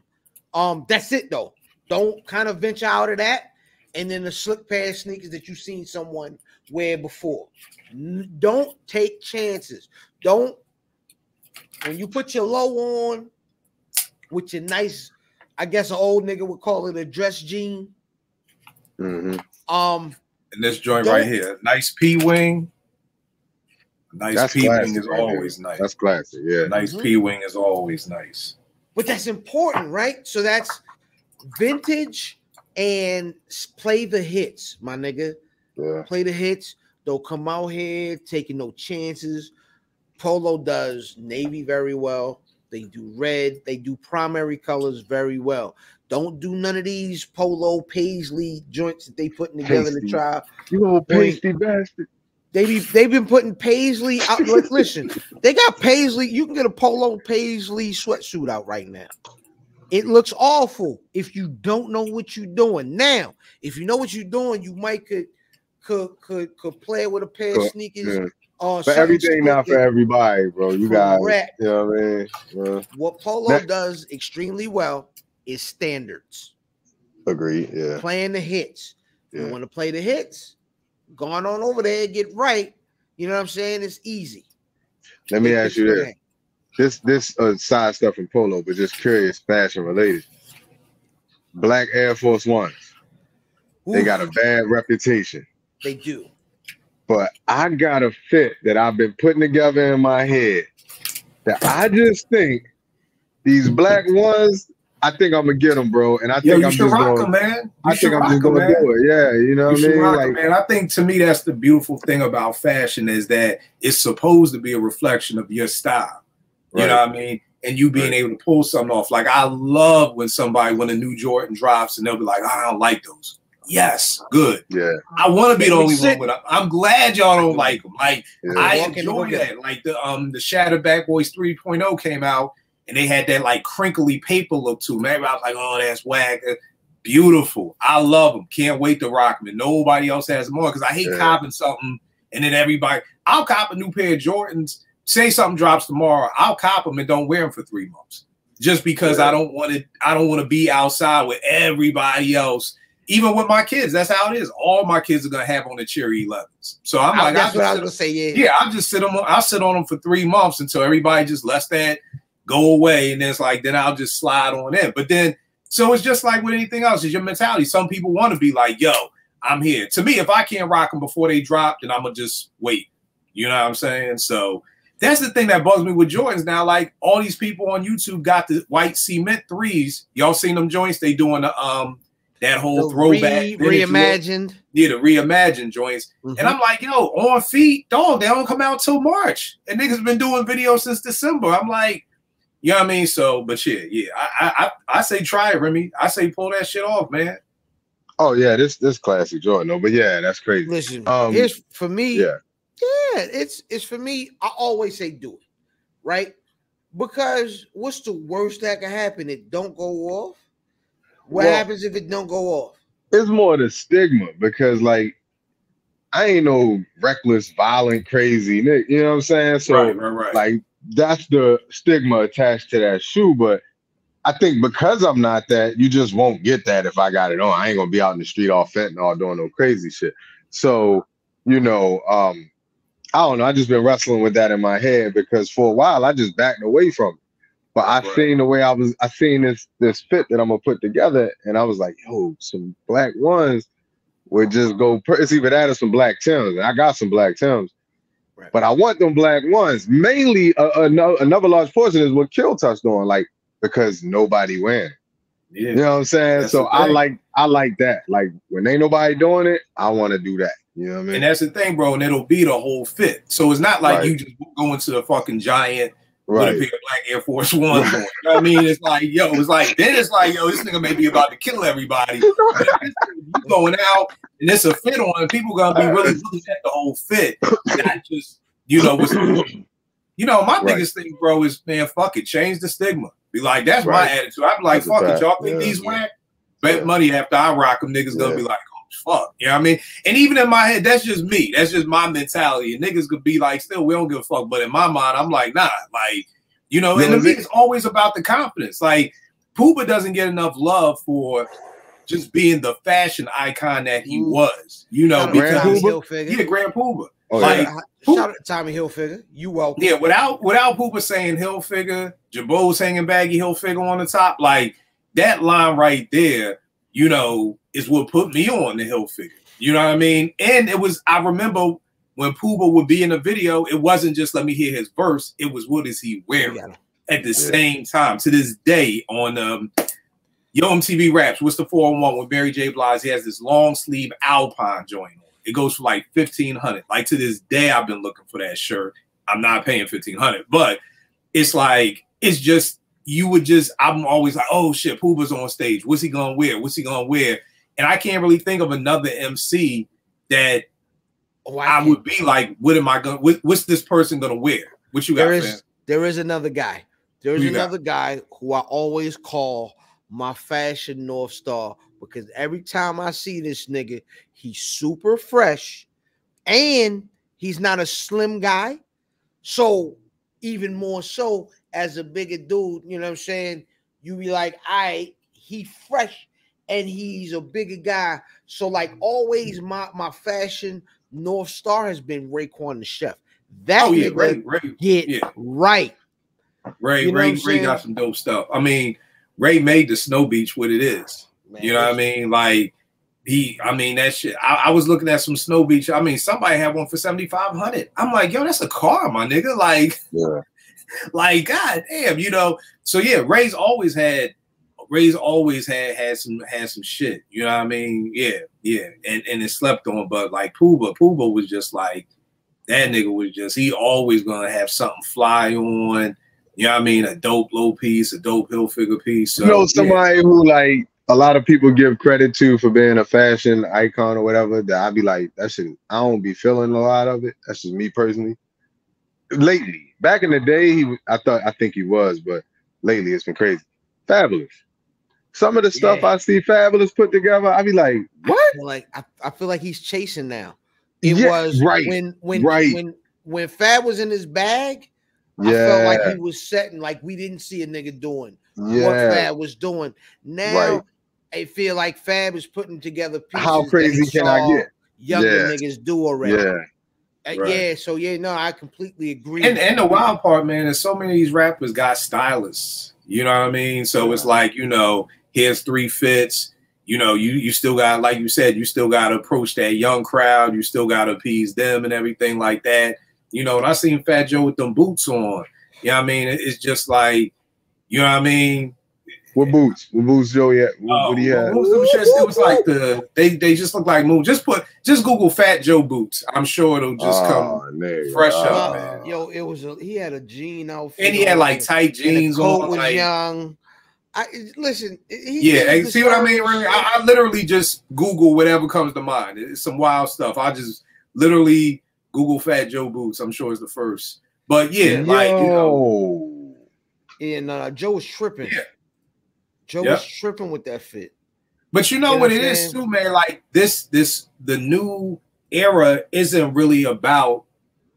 That's it though. Don't kind of venture out of that. And then the slick pair of sneakers that you've seen someone wear before. Don't take chances. When you put your low on with your nice, I guess an old nigga would call it a dress jean. And this joint right here, nice P-wing. Nice P-wing is always nice. That's classic, yeah. Nice P-wing is always nice. But that's important, right? So that's vintage. And play the hits, my nigga. Yeah. Play the hits. Don't come out here taking no chances. Polo does navy very well. They do red. They do primary colors very well. Don't do none of these Polo Paisley joints that they putting together to try. You old pasty bastard. They've been putting Paisley out. Listen, they got Paisley. You can get a Polo Paisley sweatsuit out right now. It looks awful if you don't know what you're doing. Now, if you know what you're doing, you might could play with a pair of sneakers. But everything not for everybody, bro. You guys, you know what I mean? Yeah. What Polo does extremely well is standards. Agreed. Yeah. Playing the hits. You want to play the hits? Going on over there, get right. You know what I'm saying? It's easy. Let me ask you this. This side stuff in Polo, but just curious, fashion related. Black Air Force Ones. They got a bad reputation. They do. but I got a fit that I've been putting together in my head that I just think these black ones, I think I'm gonna get them, bro. And I think you I'm should just rock going. them, man. I think I'm just gonna do it. Yeah, you know what I mean? Like, man, I think to me that's the beautiful thing about fashion is that it's supposed to be a reflection of your style. You know what I mean? And you being able to pull something off. Like I love when a new Jordan drops and they'll be like, I don't like those. Yes, good. Yeah. I want to be the only one with them. I'm glad y'all don't like them. Like I enjoy that. Like the Shattered Bad Boys 3.0 came out and they had that like crinkly paper look to them. Everybody was like, oh, that's whack. Beautiful. I love them. Can't wait to rock them. And nobody else has them on because I hate copping something and then everybody. I'll cop a new pair of Jordans. Say something drops tomorrow, I'll cop them and don't wear them for 3 months, just because I don't want to be outside with everybody else. Even with my kids, that's how it is. All my kids are gonna have on the Cherry 11s. So I'm like, that's what I was gonna say. Yeah, I'll just sit on them for 3 months until everybody just lets that go away, and then it's like, then I'll just slide on in. But then, so it's just like with anything else, it's your mentality. Some people want to be like, yo, I'm here. To me, if I can't rock them before they drop, then I'm gonna just wait. You know what I'm saying? So. That's the thing that bugs me with Jordans now. Like all these people on YouTube got the white cement 3s. Y'all seen them joints? They doing the that whole throwback reimagined. Yeah, the reimagined joints. And I'm like, yo, on feet, dog, they don't come out till March. And niggas been doing videos since December. I'm like, you know what I mean? So, but yeah. I say try it, Remy. I say pull that shit off, man. Oh yeah, this classic Jordan. No, but yeah, that's crazy. Listen, here's for me. Yeah, it's for me. I always say do it, right? Because what's the worst that can happen? It don't go off. What happens if it don't go off? It's more the stigma because, like, I ain't no reckless, violent, crazy nigga. You know what I'm saying? So, right. like, that's the stigma attached to that shoe. But I think because I'm not that, you just won't get that if I got it on. I ain't gonna be out in the street all fentanyl doing no crazy shit. So, you know, I don't know. I just been wrestling with that in my head because for a while I just backed away from it. But I seen the way I seen this fit that I'm gonna put together, and I was like, yo, some black ones would just go. It's either that or some black Tims. And I got some black Tims, but I want them black ones. Mainly, another large portion is what Kill touched on, like because nobody wearing. Yeah. You know what I'm saying? So I like that. Like when ain't nobody doing it, I want to do that. You know what I mean? And that's the thing, bro. And it'll be the whole fit. So it's not like you just go into the fucking Giant with a pair of black Air Force Ones on. You know what I mean? It's like, yo, this nigga may be about to kill everybody. You going out and it's a fit on, and people gonna be really looking at the whole fit, not just, my biggest thing, bro, is, man, fuck it, change the stigma. Be like, that's my attitude. I'd be like, fuck it, y'all think these whack? Bet money after I rock them, niggas gonna be like, fuck, you know what I mean? And even in my head, that's just me. That's just my mentality. And niggas could be like, still, we don't give a fuck. But in my mind, I'm like, nah, like, and to me, it's always about the confidence. Like, Pooba doesn't get enough love for just being the fashion icon that he was, because Grand Pooba. Shout out to Tommy Hilfiger. You welcome. Yeah, without Pooba saying Hilfiger, Jabot's hanging baggy Hilfiger on the top, like that line right there, is what put me on the Hilfiger. You know what I mean? And I remember when Pooba would be in a video, it wasn't just let me hear his verse. It was what is he wearing at the same time. To this day on Yo MTV Raps, what's the 401 with Mary J. Blige? He has this long sleeve Alpine joint on. It goes for like $1,500. Like to this day, I've been looking for that shirt. I'm not paying $1,500, but it's like, it's just, I'm always like, oh shit, Pooba's on stage. What's he gonna wear? What's he gonna wear? And I can't really think of another MC that I would be like, what am I going to, what's this person going to wear? What you got, man? There is another guy. There is another guy who I always call my fashion North Star because every time I see this nigga, he's super fresh and he's not a slim guy. So even more so as a bigger dude, you know what I'm saying? You be like, he fresh. And he's a bigger guy. So, like, always my fashion North Star has been Raekwon the Chef. That Ray right. Ray got some dope stuff. I mean, Ray made the Snow Beach what it is. Man, you know what I mean? Like, I mean, that shit. I was looking at some Snow Beach. I mean, somebody had one for 7,500. I'm like, yo, that's a car, my nigga. Like, Yeah. like, god damn, you know. So yeah, Ray's always had some shit. You know what I mean? Yeah. And it slept on, but like Puba was just like, that nigga was just, he always gonna have something fly on. You know what I mean? A dope low piece, a dope hill figure piece. So, you know, somebody who like a lot of people give credit to for being a fashion icon or whatever, that I'd be like, that shit, I don't be feeling a lot of it. That's just me personally. Lately, back in the day, I think he was, but lately it's been crazy. Fabulous. Some of the stuff I see Fabulous put together, I be like, what? I feel like he's chasing now. It was right when Fab was in his bag. I felt like he was setting, like we didn't see a nigga doing what Fab was doing. Now I feel like Fab is putting together pieces. How crazy can I get? Younger niggas do already. So no, I completely agree. And the wild part, man, is so many of these rappers got stylists. You know what I mean? So it's like, you know, here's 3 fits. You know, you still got, like you said, you still got to approach that young crowd. You still got to appease them and everything like that. You know, and I seen Fat Joe with them boots on. You know what I mean? It's just like, you know what I mean? What boots? What boots Joe yet? What do you have? It was like they just look like moves. Just Google Fat Joe boots. I'm sure it'll just come fresh up, man. Yo, he had a jean outfit. And he had like tight jeans the coat on. Was like, young. Listen. See what I mean? I literally just Google whatever comes to mind. It's some wild stuff. I just literally Google Fat Joe boots. I'm sure it's the first. But yeah, like, you know. And Joe was tripping. Yeah. Joe was tripping with that fit. But you know what it is too, man? Like the new era isn't really about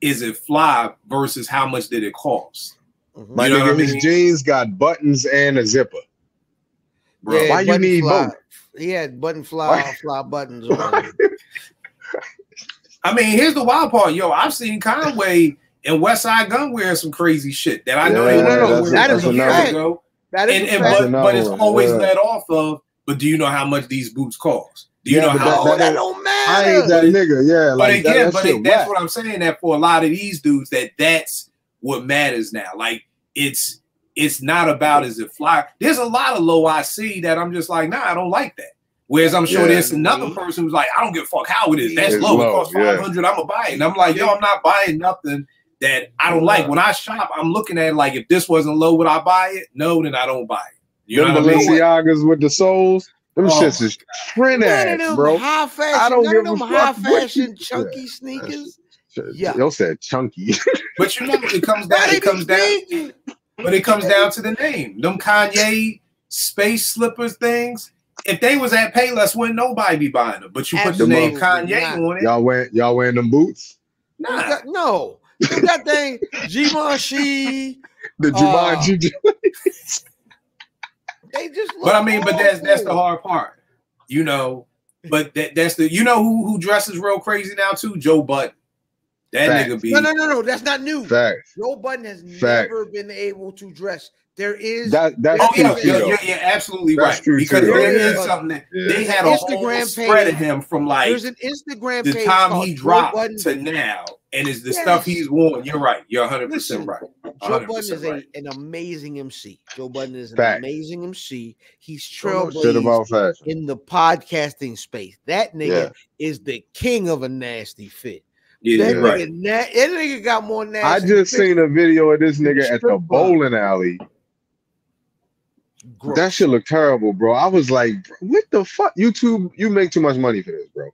is it fly versus how much did it cost. My nigga, his jeans got buttons and a zipper. Bro, why you need both? He had fly buttons on. I mean, here's the wild part, yo. I've seen Conway and West Side Gun wear some crazy shit that I know that is a fact. But it's always led off of. But do you know how much these boots cost? Do you know how? That don't matter. I ain't that nigga. Yeah, but again, that's what I'm saying. That for a lot of these dudes, that's what matters now. Like it's not about is it fly. There's a lot of low I see that I'm just like, nah, I don't like that. Whereas I'm sure there's another person who's like, I don't give a fuck how it is. That's low. It costs 500. I'm gonna buy it. And I'm like, yo, I'm not buying nothing that I don't like. When I shop, I'm looking at it like, if this wasn't low, would I buy it? No, then I don't buy it. You know what I mean? Balenciagas with the soles, them shits is trend ass, bro. High fashion, I don't give a fuck. High fashion chunky sneakers. Yeah, y'all said chunky. But you know, it comes down to the name. Them Kanye space slippers things. If they was at Payless, wouldn't nobody be buying them. But you put the name Kanye on it. Y'all wearing them boots? Nah. No. That thing, Givenchy. The Givenchy. They just but I mean, but that's the hard part. You know, but that's the, you know who dresses real crazy now too? Joe Budden. That nigga be no, that's not new. Facts. Joe Budden has never been able to dress. There is that's you're absolutely right. Because there is something that they had a whole spread of him from like there's an Instagram the page time he dropped to now, and it's the stuff he's worn. You're right. You're 100% right. Joe Budden is an amazing MC. Joe Budden is an amazing MC. He's trailblazed in the podcasting space. That nigga is the king of a nasty fit. Yeah, that nigga got more nasty. I just seen a video of this nigga at the bowling alley. Gross. That shit look terrible, bro. I was like, what the fuck? YouTube, you make too much money for this, bro.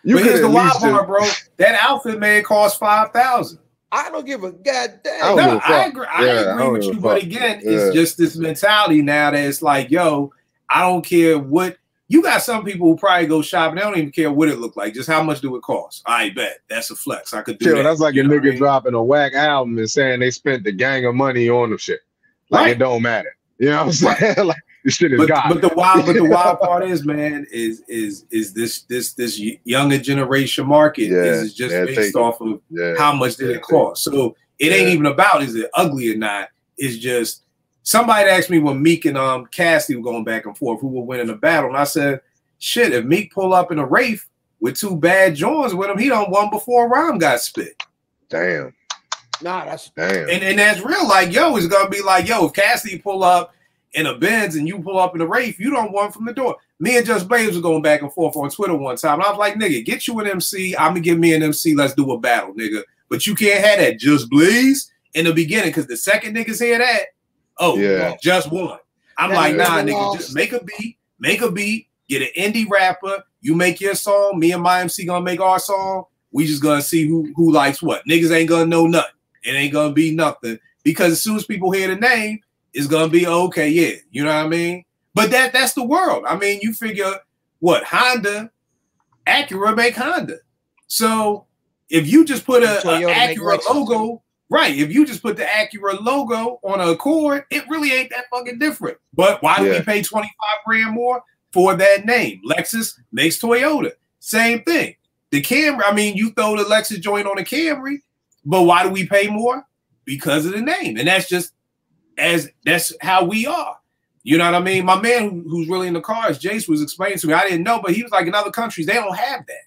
But here's the wild part, bro. That outfit may cost $5,000. I don't give a goddamn. I agree. I agree with you, but again, it's just this mentality now that it's like, yo, I don't care what. You got some people who probably go shopping. They don't even care what it look like. Just how much do it cost? I bet that's a flex. I could do that. That's like a nigga dropping a whack album and saying they spent the gang of money on the shit. Like it don't matter. You know what I'm saying? Like this shit is God. But the wild part is, man, is this younger generation market is just based off of how much did it cost. So it ain't even about is it ugly or not. It's just somebody asked me when Meek and Cassidy were going back and forth who were winning the battle, and I said, shit, if Meek pull up in a Wraith with 2 bad joints with him, he done won before Rhyme got spit. Damn. Nah, that's damn. And that's real. Like, yo, it's gonna be like, yo, if Cassidy pull up in a Benz and you pull up in a Wraith, you don't want from the door. Me and Just Blaze were going back and forth on Twitter one time. And I was like, nigga, get you an MC. I'm gonna give me an MC. Let's do a battle, nigga. But you can't have that Just Blaze in the beginning, because the second niggas hear that, oh, yeah, just one. I'm like, nah, nigga, just make a beat, get an indie rapper, you make your song, me and my MC gonna make our song. We just gonna see who likes what. Niggas ain't gonna know nothing. It ain't gonna be nothing, because as soon as people hear the name, it's gonna be okay, yeah, you know what I mean? But that's the world. I mean, you figure what Honda, Acura make Honda. So if you just put a Acura logo, right? If you just put the Acura logo on an Accord, it really ain't that fucking different. But why do we pay 25 grand more for that name? Lexus makes Toyota, same thing. The Camry, I mean, you throw the Lexus joint on the Camry, but why do we pay more? Because of the name, and that's how we are. You know what I mean? My man who's really in the cars, Jace, was explaining to me. I didn't know, but he was like, in other countries, they don't have that.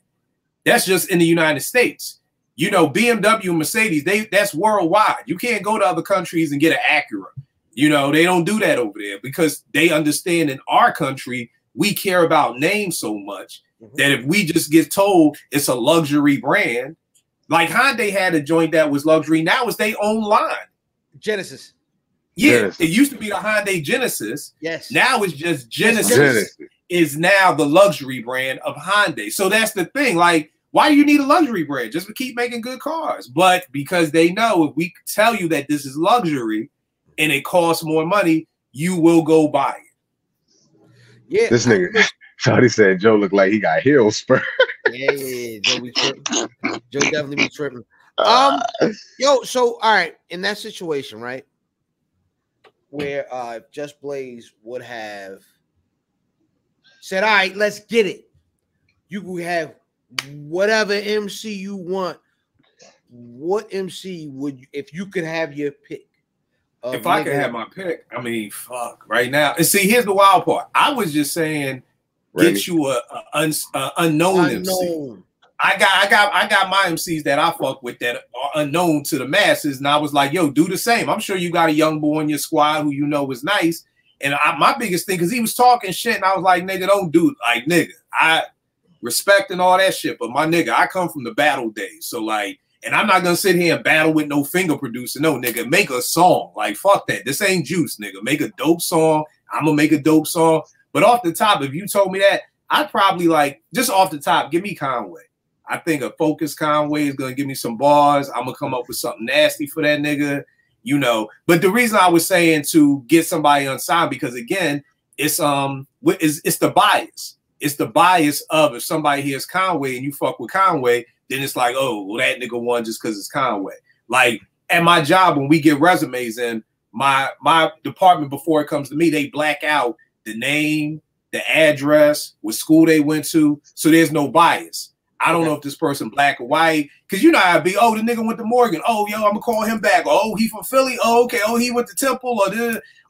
That's just in the United States. You know, BMW and Mercedes, that's worldwide. You can't go to other countries and get an Acura. You know, they don't do that over there, because they understand in our country, we care about names so much that if we just get told it's a luxury brand, like Hyundai had a joint that was luxury, now it's their own line. Genesis. Yeah, Genesis. It used to be the Hyundai Genesis. Yes. Now it's just Genesis is now the luxury brand of Hyundai. So that's the thing. Like, why do you need a luxury brand? Just to keep making good cars. But because they know if we tell you that this is luxury and it costs more money, you will go buy it. Yeah. This nigga, Shawty said Joe looked like he got heel spur. Yeah. Joe be tripping. Joe definitely be tripping. Yo, so all right, in that situation, right? Where Just Blaze would have said, all right, let's get it. You could have whatever MC you want. What MC would you, if you could have your pick? If I could have my pick, I mean, fuck, right now. And see, here's the wild part. I was just saying, get you a unknown MC. I got my MCs that I fuck with that are unknown to the masses, and I was like, yo, do the same. I'm sure you got a young boy in your squad who you know is nice. And my biggest thing, because he was talking shit, and I was like, nigga, don't do it. Like, nigga, I respect and all that shit, but my nigga, I come from the battle days. So, like, and I'm not gonna sit here and battle with no finger producer. No, nigga, make a song. Like, fuck that. This ain't juice, nigga. Make a dope song. I'm gonna make a dope song. But off the top, if you told me that, I'd probably, like, just off the top, give me Conway. I think a focused Conway is gonna give me some bars. I'm gonna come up with something nasty for that nigga, you know. But the reason I was saying to get somebody unsigned, because again, it's the bias. It's the bias of, if somebody hears Conway and you fuck with Conway, then it's like, oh, well, that nigga won just because it's Conway. Like, at my job, when we get resumes in, my department, before it comes to me, they black out the name, the address, what school they went to, so there's no bias. I don't know if this person black or white, because you know how it be. Oh, the nigga went to Morgan. Oh, yo, I'm gonna call him back. Oh, he from Philly. Oh, okay. Oh, he went to Temple.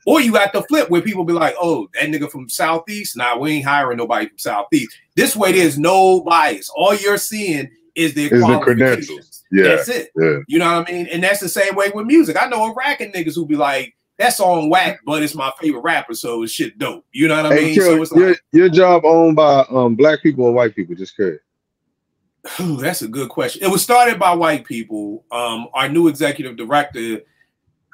Or you got the flip where people be like, oh, that nigga from Southeast. Nah, we ain't hiring nobody from Southeast. This way, there's no bias. All you're seeing is their qualifications. Yeah, that's it. Yeah. You know what I mean? And that's the same way with music. I know a rack of niggas who be like, that song whack, but it's my favorite rapper, so it's shit dope. You know what I mean? So it's like, your job owned by black people or white people? Just curious. Ooh, that's a good question. It was started by white people. Our new executive director,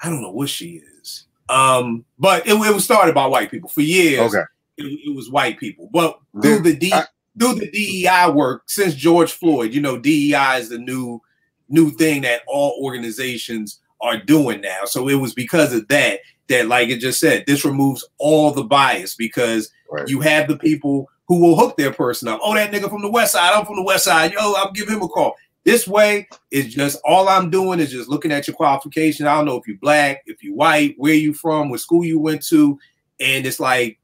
I don't know what she is, but it was started by white people for years. Okay, it was white people, but through the DEI work since George Floyd, you know, DEI is the new thing that all organizations are doing now. So it was because of that, like it just said, this removes all the bias, because you have the people who will hook their person up. Oh, that nigga from the West Side. I'm from the West Side. Yo, I'll give him a call. This way, it's just, all I'm doing is just looking at your qualification. I don't know if you're black, if you're white, where you from, what school you went to. And it's like,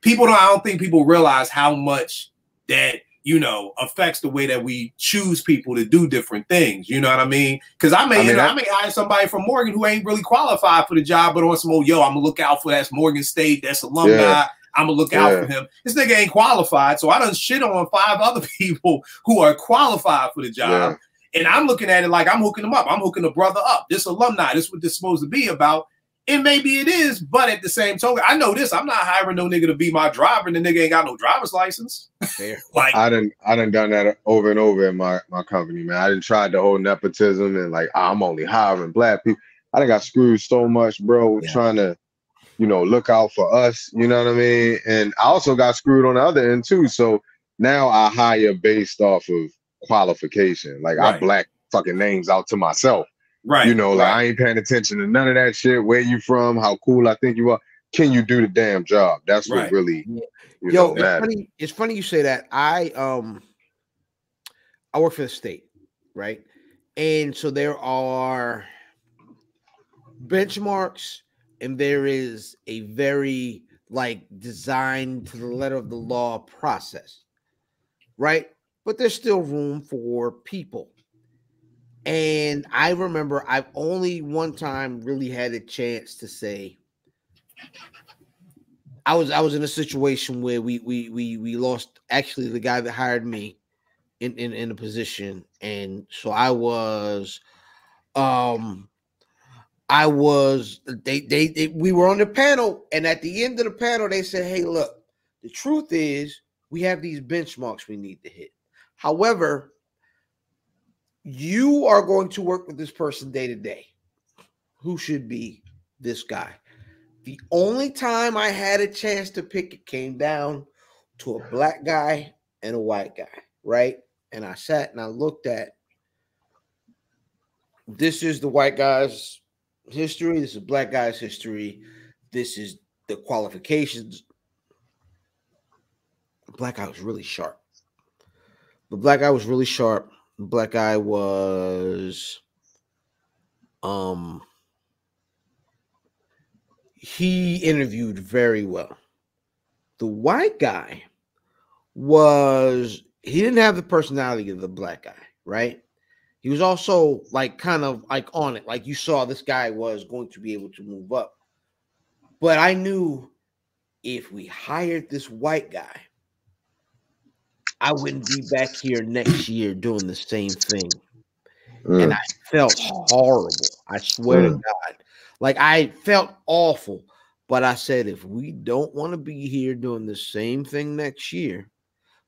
I don't think people realize how much that, you know, affects the way that we choose people to do different things. You know what I mean? Because I may hire somebody from Morgan who ain't really qualified for the job, but on some old, yo, I'm gonna look out for that's Morgan State, that's alumni. Yeah. I'm gonna look out for him. This nigga ain't qualified, so I done shit on 5 other people who are qualified for the job. And I'm looking at it like I'm hooking them up. I'm hooking the brother up. This alumni, this is what this is supposed to be about. And maybe it is, but at the same token, I know this. I'm not hiring no nigga to be my driver, and the nigga ain't got no driver's license. Like I done done that over and over in my company, man. I done tried the whole nepotism and like I'm only hiring black people. I done got screwed so much, bro, trying to, you know, look out for us. You know what I mean? And I also got screwed on the other end too. So now I hire based off of qualification. Like I black fucking names out to myself. You know, like I ain't paying attention to none of that shit. Where you from? How cool I think you are. Can you do the damn job? That's what really, you know, it's funny you say that. I work for the state, right? And so there are benchmarks, and there is a very like designed to the letter of the law process, right? But there's still room for people. And I remember I've only one time really had a chance to say I was in a situation where we lost actually the guy that hired me in a position, and so we were on the panel, and at the end of the panel they said, hey, look, the truth is we have these benchmarks we need to hit. However, you are going to work with this person day to day. Who should be this guy? The only time I had a chance to pick it came down to a black guy and a white guy, right? And I sat and I looked at, this is the white guy's history. This is black guy's history. This is the qualifications. The black guy was really sharp. The black guy was really sharp. The black guy was, he interviewed very well. The white guy he didn't have the personality of the black guy, right? He was also like kind of like on it. Like you saw this guy was going to be able to move up. But I knew if we hired this white guy, I wouldn't be back here next year doing the same thing. And I felt horrible. I swear to God. Like I felt awful. But I said, if we don't want to be here doing the same thing next year,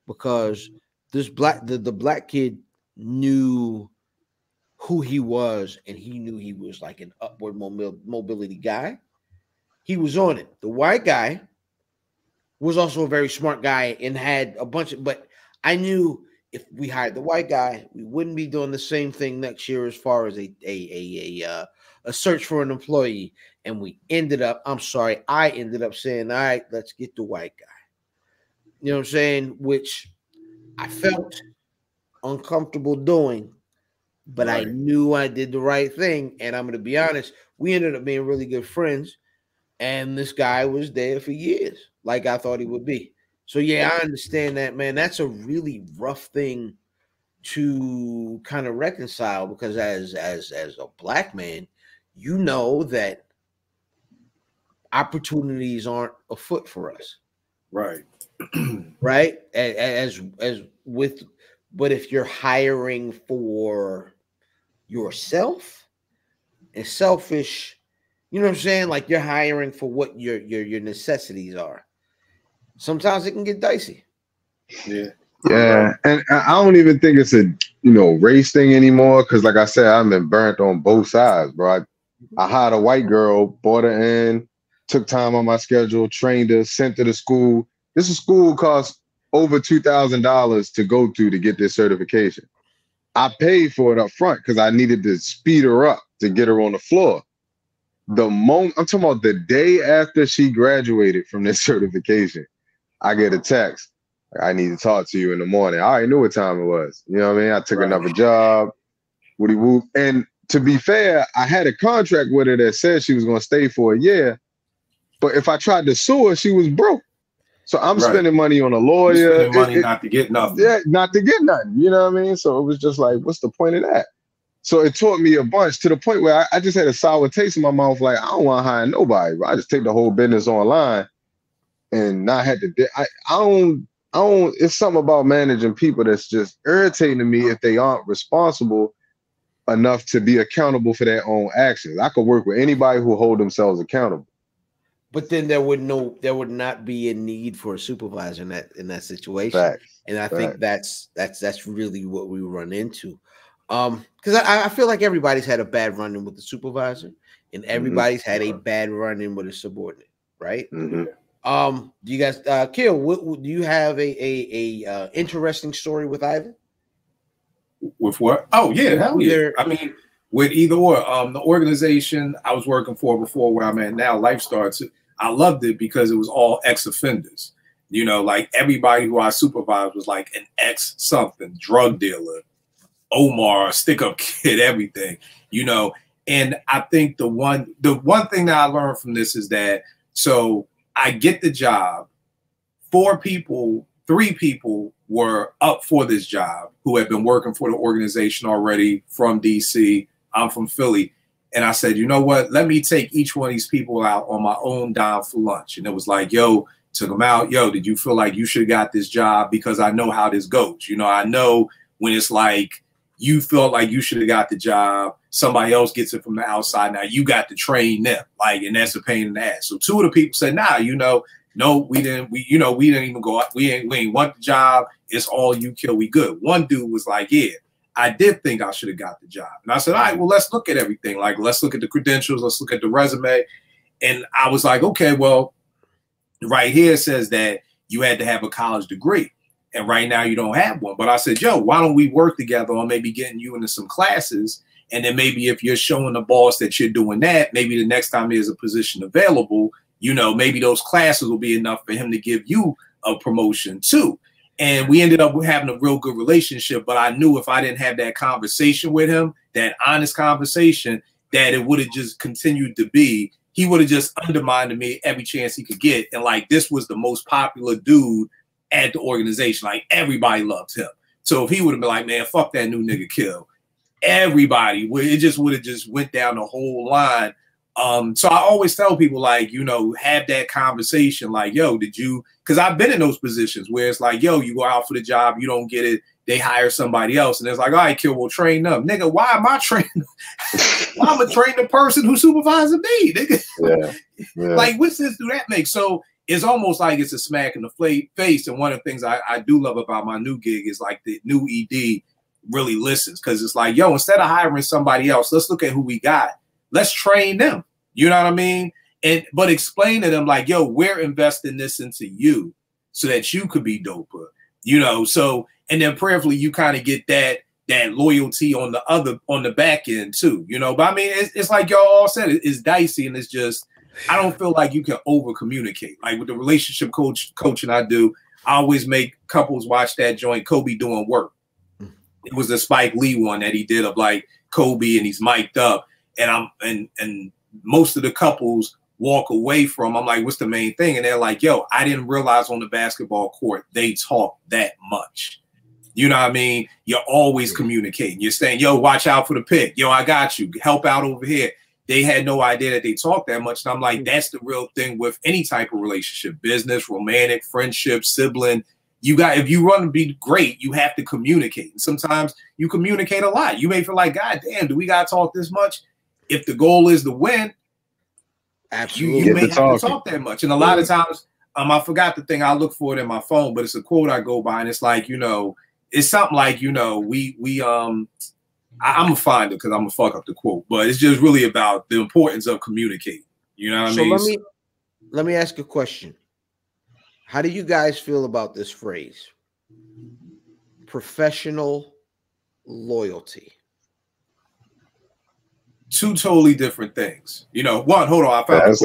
because this the black kid knew who he was, and he knew he was like an upward mobility guy. He was on it. The white guy was also a very smart guy and had a bunch of, but I knew if we hired the white guy, we wouldn't be doing the same thing next year as far as a search for an employee. And I ended up saying, all right, let's get the white guy. You know what I'm saying? Which I felt uncomfortable doing, but I knew I did the right thing. And I'm going to be honest, we ended up being really good friends. And this guy was there for years, like I thought he would be. So, yeah, I understand that, man. That's a really rough thing to kind of reconcile, because as a black man, you know that opportunities aren't afoot for us. Right. Right? But if you're hiring for yourself and selfish, you know what I'm saying? Like you're hiring for what your necessities are. Sometimes it can get dicey. Yeah. Yeah. And I don't even think it's a, race thing anymore. Cause like I said, I've been burnt on both sides, bro. I hired a white girl, brought her in, took time on my schedule, trained her, sent her to school. This school costs over $2,000 to go to get this certification. I paid for it up front because I needed to speed her up to get her on the floor. The moment I'm talking about, the day after she graduated from this certification, I get a text. I need to talk to you in the morning. I already knew what time it was. You know what I mean? I took another job. Woody whoop. And to be fair, I had a contract with her that said she was going to stay for a year. But if I tried to sue her, she was broke. So I'm spending money on a lawyer. Money not to get nothing. Yeah, not to get nothing. You know what I mean? So it was just like, what's the point of that? So it taught me a bunch, to the point where I just had a sour taste in my mouth. Like, I don't want to hire nobody, bro. I just take the whole business online. and not had to. I don't. It's something about managing people that's just irritating to me if they aren't responsible enough to be accountable for their own actions. I could work with anybody who hold themselves accountable. But then there would not be a need for a supervisor in that situation. Facts. And I think that's really what we run into. Because I feel like everybody's had a bad run-in with the supervisor, and everybody's had a bad run-in with a subordinate, right? Mm-hmm. Do you guys, Kill? Do you have a interesting story with either? With what? Oh yeah, hell yeah. I mean, with either or. The organization I was working for before, where I'm at now, Life Starts. I loved it because it was all ex-offenders. You know, like everybody who I supervised was like an ex-something, drug dealer, Omar, stick-up kid, everything. You know, and I think the one thing that I learned from this is that so I get the job. 3 people were up for this job who had been working for the organization already from DC. I'm from Philly. And I said, you know what? Let me take each one of these people out on my own dime for lunch. And it was like, yo, took them out. Yo, did you feel like you should have got this job? Because I know how this goes. You know, I know when it's like you feel like you should have got the job, somebody else gets it from the outside. Now you got to train them. Like, and that's a pain in the ass. So 2 of the people said, nah, you know, no, we didn't even go out. We ain't want the job. It's all you, Kill. We good. One dude was like, yeah, I did think I should have got the job. And I said, all right, well, let's look at everything. Like, let's look at the credentials. Let's look at the resume. And I was like, okay, well, right here it says that you had to have a college degree. And right now you don't have one. But I said, yo, why don't we work together on maybe getting you into some classes? And then maybe if you're showing the boss that you're doing that, maybe the next time there's a position available, you know, maybe those classes will be enough for him to give you a promotion too. And we ended up having a real good relationship. But I knew if I didn't have that conversation with him, that honest conversation, that it would have just continued to be, he would have just undermined me every chance he could get. And like, this was the most popular dude at the organization. Like, everybody loved him. So if he would have been like, man, fuck that new nigga Kill, everybody, it just would have just went down the whole line. So I always tell people, like, you know, have that conversation, like, yo, did you, because I've been in those positions where it's like, yo, you go out for the job, you don't get it, they hire somebody else, and it's like, all right, Kill, we'll train them. Nigga, why am I training? Why am I training the person who supervises me? Nigga? Yeah. Like, what sense do that make? So it's almost like it's a smack in the face. And one of the things I do love about my new gig is like the new ED really listens, because it's like, yo, instead of hiring somebody else, let's look at who we got. Let's train them. You know what I mean? But explain to them, like, yo, we're investing this into you so that you could be doper. You know, so, and then prayerfully you kind of get that loyalty on the back end too, you know. But I mean, it's like y'all all said, it's dicey, and it's just, I don't feel like you can over communicate. Like with the relationship coaching I do, I always make couples watch that joint, Kobe Doing Work. It was the Spike Lee one that he did of like Kobe, and he's mic'd up, and most of the couples walk away from, I'm like, what's the main thing? And they're like, yo, I didn't realize on the basketball court they talk that much. You know what I mean? You're always communicating. You're saying, yo, watch out for the pick. Yo, I got you. Help out over here. They had no idea that they talk that much. And I'm like, that's the real thing with any type of relationship, business, romantic, friendship, sibling. If you want to be great, you have to communicate. And sometimes you communicate a lot. You may feel like, God damn, do we got to talk this much? If the goal is to win, absolutely, you may have to talk that much. And a lot of times, I forgot the thing. I look for it in my phone, but it's a quote I go by, and it's like, you know, it's something like, you know, I'm gonna find it because I'm gonna fuck up the quote, but it's just really about the importance of communicating. You know what I mean? So let me ask a question. How do you guys feel about this phrase? Professional loyalty. 2 totally different things. You know, one, hold on, I found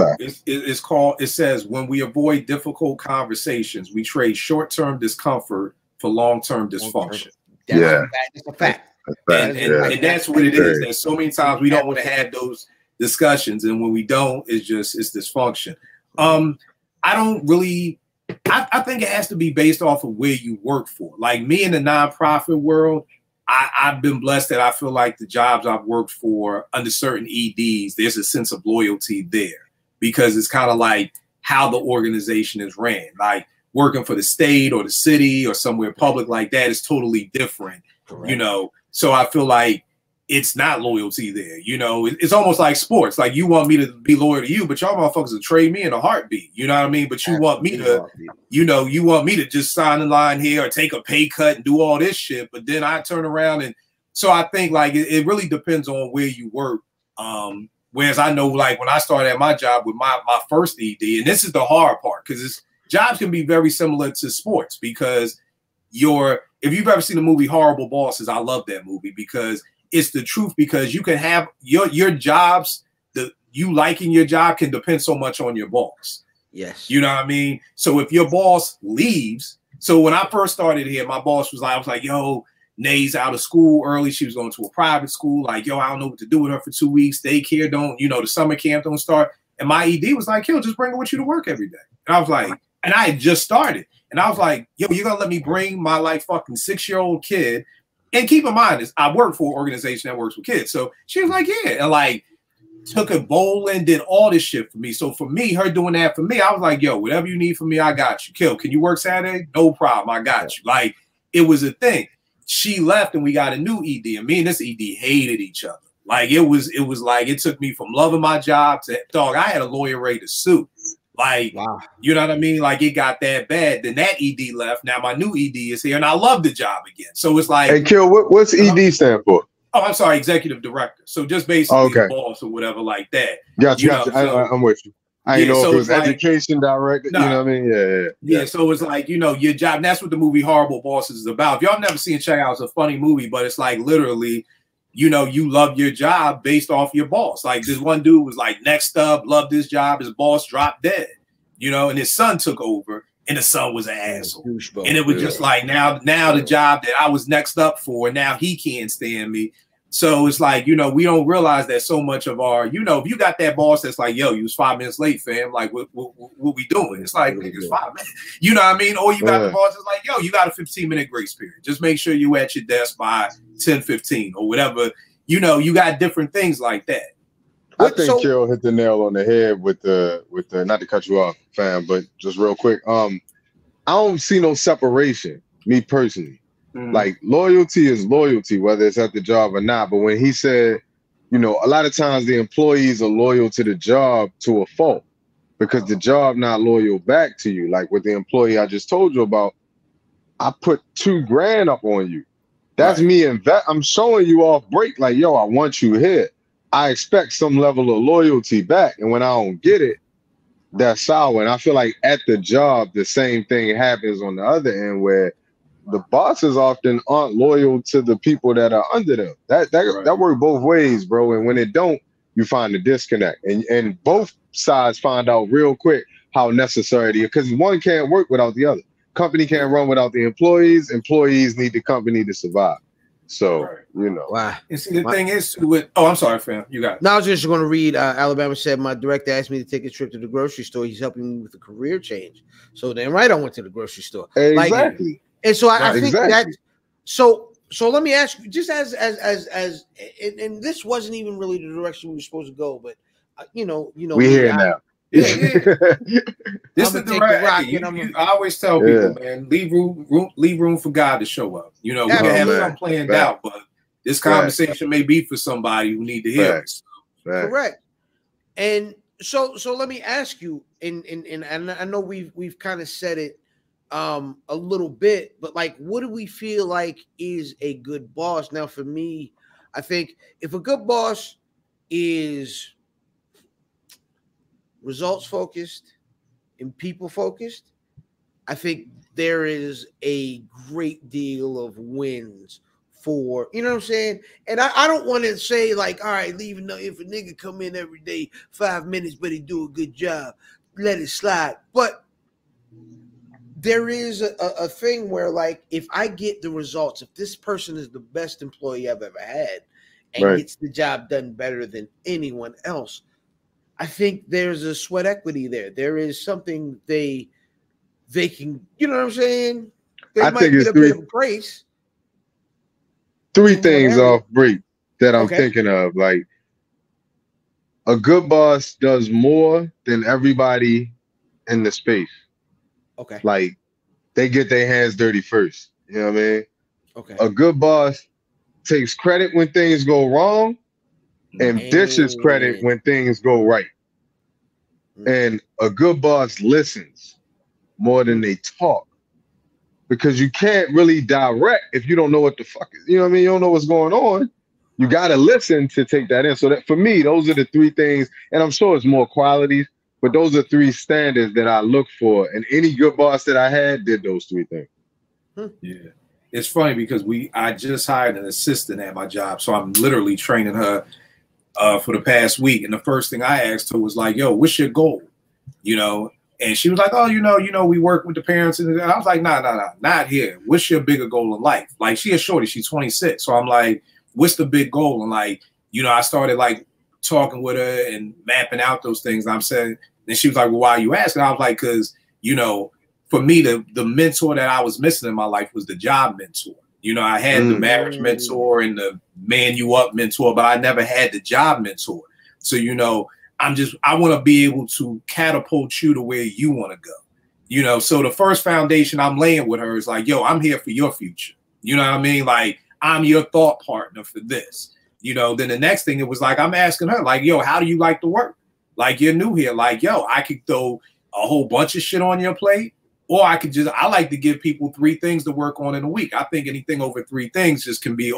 it's called, it says, when we avoid difficult conversations, we trade short-term discomfort for long-term dysfunction. That's a fact. And that's what it is. That so many times we don't want to have those discussions, and when we don't, it's dysfunction. I think it has to be based off of where you work for. Like me in the nonprofit world, I've been blessed that I feel like the jobs I've worked for under certain EDs, there's a sense of loyalty there, because it's kind of like how the organization is ran. Like working for the state or the city or somewhere public like that is totally different. Correct. You know, so I feel like it's not loyalty there. You know, it's almost like sports. Like you want me to be loyal to you, but y'all motherfuckers will trade me in a heartbeat. You know what I mean? But you want me to, you know, you want me to just sign in line here or take a pay cut and do all this shit. But then I turn around and so I think like it really depends on where you work. Whereas I know like when I started at my job with my first ED, and this is the hard part because jobs can be very similar to sports because if you've ever seen the movie Horrible Bosses, I love that movie because it's the truth, because you can have your jobs, you liking your job can depend so much on your boss. Yes. You know what I mean? So if your boss leaves, so when I first started here, my boss was like, I was like, yo, Nay's out of school early. She was going to a private school. Like, yo, I don't know what to do with her for 2 weeks. Daycare don't, you know, the summer camp don't start. And my ED was like, yo, just bring her with you to work every day. And I was like, and I had just started. And I was like, yo, you're going to let me bring my like fucking 6-year-old kid. And keep in mind, I work for an organization that works with kids. So she was like, yeah. And like took a bowling, did all this shit for me. So for me, her doing that for me, I was like, yo, whatever you need from me, I got you. Kill, can you work Saturday? No problem. I got you. Like it was a thing. She left and we got a new ED. And me and this ED hated each other. Like it was like it took me from loving my job to dog. I had a lawyer ready to sue. Like, wow. You know what I mean? Like it got that bad. Then that ED left. Now my new ED is here and I love the job again. So it's like, hey, Kill, what's ED stand for? Oh, I'm sorry, executive director. So just basically a boss or whatever like that. Gotcha. I'm with you. I didn't know if it was like, education director. You know what I mean? Yeah. So it's like, you know, your job. And that's what the movie Horrible Bosses is about. If y'all never seen it, check out. It's a funny movie, but it's like literally, you know, you love your job based off your boss. Like this one dude was like next up, loved his job. His boss dropped dead, you know, and his son took over and the son was an asshole. And it was just like now the job that I was next up for, now he can't stand me. So it's like, you know, we don't realize that so much of our, you know, if you got that boss that's like, yo, you was 5 minutes late, fam, like what we doing? It's like, it's 5 minutes. You know what I mean? Or you got the boss that's like, yo, you got a 15-minute grace period. Just make sure you at your desk by 10:15 or whatever. You know, you got different things like that. I think Kill hit the nail on the head with the not to cut you off, fam, but just real quick. I don't see no separation, me personally. Like loyalty is loyalty, whether it's at the job or not. But when he said, you know, a lot of times the employees are loyal to the job to a fault because the job not loyal back to you. Like with the employee I just told you about, I put $2 grand up on you. That's me I'm showing you off break. Like, yo, I want you here. I expect some level of loyalty back. And when I don't get it, that's sour. And I feel like at the job, the same thing happens on the other end where the bosses often aren't loyal to the people that are under them. That works both ways, bro. And when it don't, you find the disconnect. And both sides find out real quick how necessary it is, because one can't work without the other. Company can't run without the employees. Employees need the company to survive. So, you know. Wow. And see, the thing is with, oh, I'm sorry, fam. You got it. Now I was just going to read, Alabama said, my director asked me to take a trip to the grocery store. He's helping me with a career change. So then I went to the grocery store. Exactly. Like, and so I think that, so let me ask you, just as and this wasn't even really the direction we were supposed to go, but you know, we here now. This is the right. I always tell people, man, leave room for God to show up. You know, we can have something planned out, but this conversation may be for somebody who need to hear it. Correct. And so let me ask you, and I know we've kind of said it a little bit, but like, what do we feel like is a good boss? Now, for me, I think if a good boss is results focused and people focused, I think there is a great deal of wins for, you know what I'm saying? And I don't want to say like, all right, leaving if a nigga come in every day 5 minutes, but he do a good job, let it slide. But there is a thing where, like, if I get the results, if this person is the best employee I've ever had and gets the job done better than anyone else, I think there's a sweat equity there. There is something they can, you know what I'm saying? They might get a bit of grace. Three things off break that I'm thinking of. Like, a good boss does more than everybody in the space. Okay. Like they get their hands dirty first. You know what I mean? Okay. A good boss takes credit when things go wrong and dishes credit when things go right. And a good boss listens more than they talk. Because you can't really direct if you don't know what the fuck is, you know what I mean? You don't know what's going on. You got to listen to take that in. So that for me, those are the three things, and I'm sure it's more qualities, but those are three standards that I look for. And any good boss that I had did those three things. Yeah. It's funny because I just hired an assistant at my job. So I'm literally training her for the past week. And the first thing I asked her was like, yo, what's your goal? You know? And she was like, oh, you know, we work with the parents. And I was like, nah, not here. What's your bigger goal in life? Like, she a shorty, she's 26. So I'm like, what's the big goal? And like, you know, I started like talking with her and mapping out those things. And I'm saying, and she was like, well, why are you asking? I was like, because, you know, for me, the mentor that I was missing in my life was the job mentor. You know, I had the marriage mentor and the man you up mentor, but I never had the job mentor. So, you know, I want to be able to catapult you to where you want to go. You know, so the first foundation I'm laying with her is like, yo, I'm here for your future. You know what I mean? Like, I'm your thought partner for this. You know, then the next thing it was like, I'm asking her, like, yo, how do you like to work? Like, you're new here. Like, yo, I could throw a whole bunch of shit on your plate. Or I like to give people 3 things to work on in a week. I think anything over 3 things just can be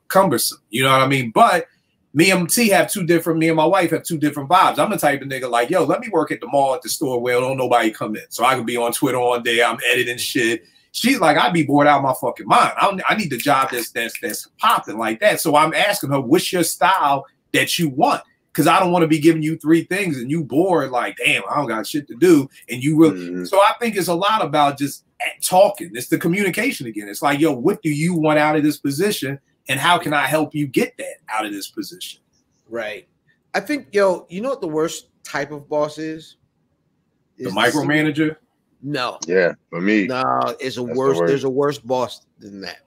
cumbersome. You know what I mean? But me and my wife have 2 different vibes. I'm the type of nigga like, yo, let me work at the mall, at the store where don't nobody come in. So I can be on Twitter all day. I'm editing shit. She's like, I'd be bored out of my fucking mind. I need the job that's popping like that. So I'm asking her, what's your style that you want? Because I don't want to be giving you 3 things and you bored, like, damn, I don't got shit to do. And you really, so I think it's a lot about just talking. It's the communication again. It's like, yo, what do you want out of this position? And how can I help you get that out of this position? Right. I think, yo, you know what the worst type of boss is? The micromanager? No. Yeah, for me. No, it's a worse. There's a worse boss than that.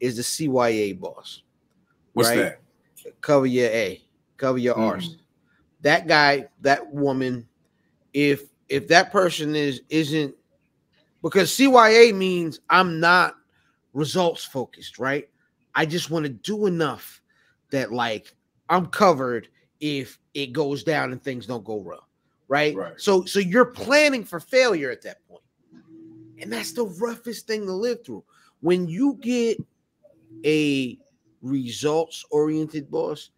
Is the CYA boss. What's that? Cover your A. Cover your arse. That guy, that woman, if that person isn't, because CYA means I'm not results focused, right? I just want to do enough that like I'm covered if it goes down and things don't go well, right? So you're planning for failure at that point. And that's the roughest thing to live through. When you get a results-oriented boss,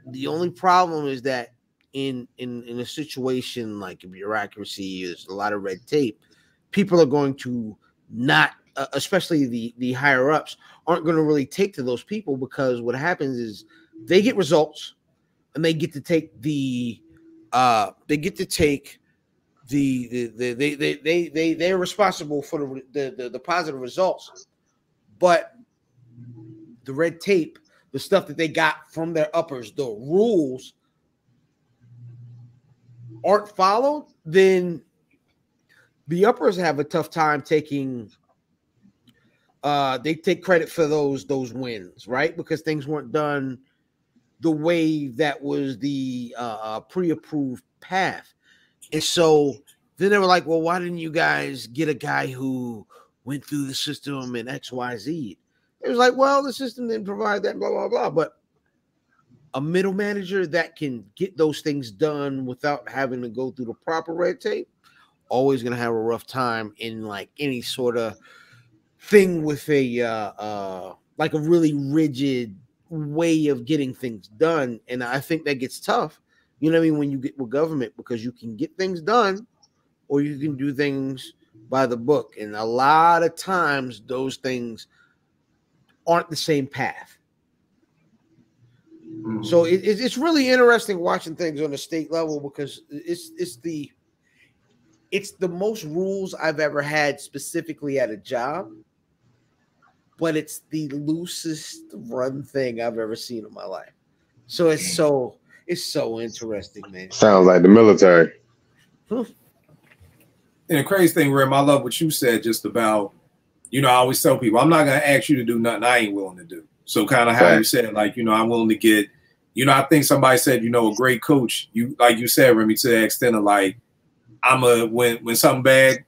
the only problem is that in a situation like a bureaucracy, there's a lot of red tape. People are going to not, especially the higher ups, aren't going to really take to those people, because what happens is they get results and they're responsible for the positive results, but the red tape, the stuff that they got from their uppers, the rules aren't followed, then the uppers have a tough time taking they take credit for those wins, right? Because things weren't done the way that was the pre-approved path. And so then they were like, well, why didn't you guys get a guy who went through the system in XYZ? It was like, well, the system didn't provide that, blah, blah, blah. But a middle manager that can get those things done without having to go through the proper red tape, always going to have a rough time in like any sort of thing with a like a really rigid way of getting things done. And I think that gets tough, you know what I mean, when you get with government, because you can get things done or you can do things by the book. And a lot of times those things aren't the same path. So it's really interesting watching things on the state level, because it's the most rules I've ever had specifically at a job, but it's the loosest run thing I've ever seen in my life. So it's so interesting, man. Sounds like the military. And the crazy thing, Rim, I love what you said just about, you know, I always tell people, I'm not going to ask you to do nothing I ain't willing to do. So kind of how you said, like, you know, I'm willing to get, you know, I think somebody said, you know, a great coach, you, like you said, Remy, to the extent of like, when something bad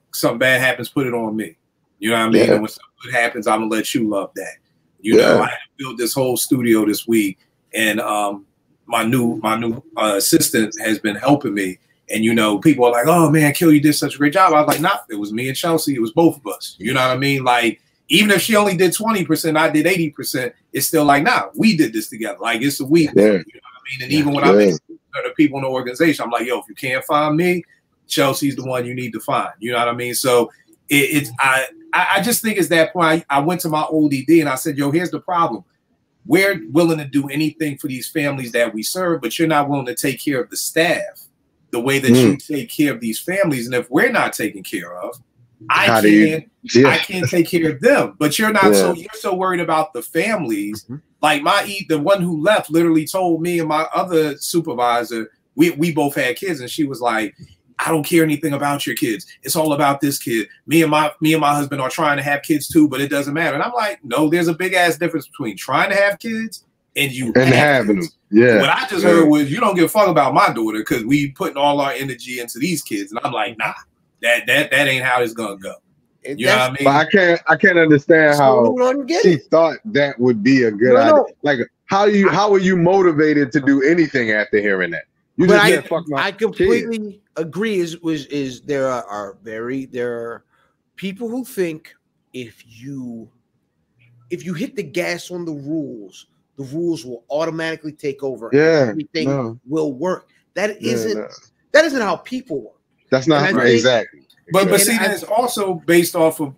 happens, put it on me. You know what I mean? And when something good happens, I'm gonna let you love that. You know, I built this whole studio this week, and my new assistant has been helping me. And you know, people are like, "Oh man, Kill, you did such a great job." I was like, "Nah, it was me and Chelsea. It was both of us." You know what I mean? Like, even if she only did 20%, I did 80%. It's still like, nah, we did this together. Like, it's a we. You know what I mean? And even when I meet the people in the organization, I'm like, "Yo, if you can't find me, Chelsea's the one you need to find." You know what I mean? So I just think it's that point. I went to my old ED and I said, "Yo, here's the problem. We're willing to do anything for these families that we serve, but you're not willing to take care of the staff the way that you take care of these families. And if we're not taken care of, I can't take care of them. But you're not you're so worried about the families." Like the one who left literally told me and my other supervisor, we both had kids, and she was like, "I don't care anything about your kids. It's all about this kid. Me and my husband are trying to have kids too, but it doesn't matter." And I'm like, no, there's a big ass difference between trying to have kids and having them. Yeah. What I just heard was, you don't give a fuck about my daughter because we putting all our energy into these kids. And I'm like, nah, that ain't how it's gonna go. You know what I mean? But I can't understand how she thought that would be a good idea. Like, how are you motivated to do anything after hearing that? You but I completely agree. There are people who think if you hit the gas on the rules will automatically take over. And everything will work. That isn't how people work. That's not right. Exactly. But see, that's also based off of.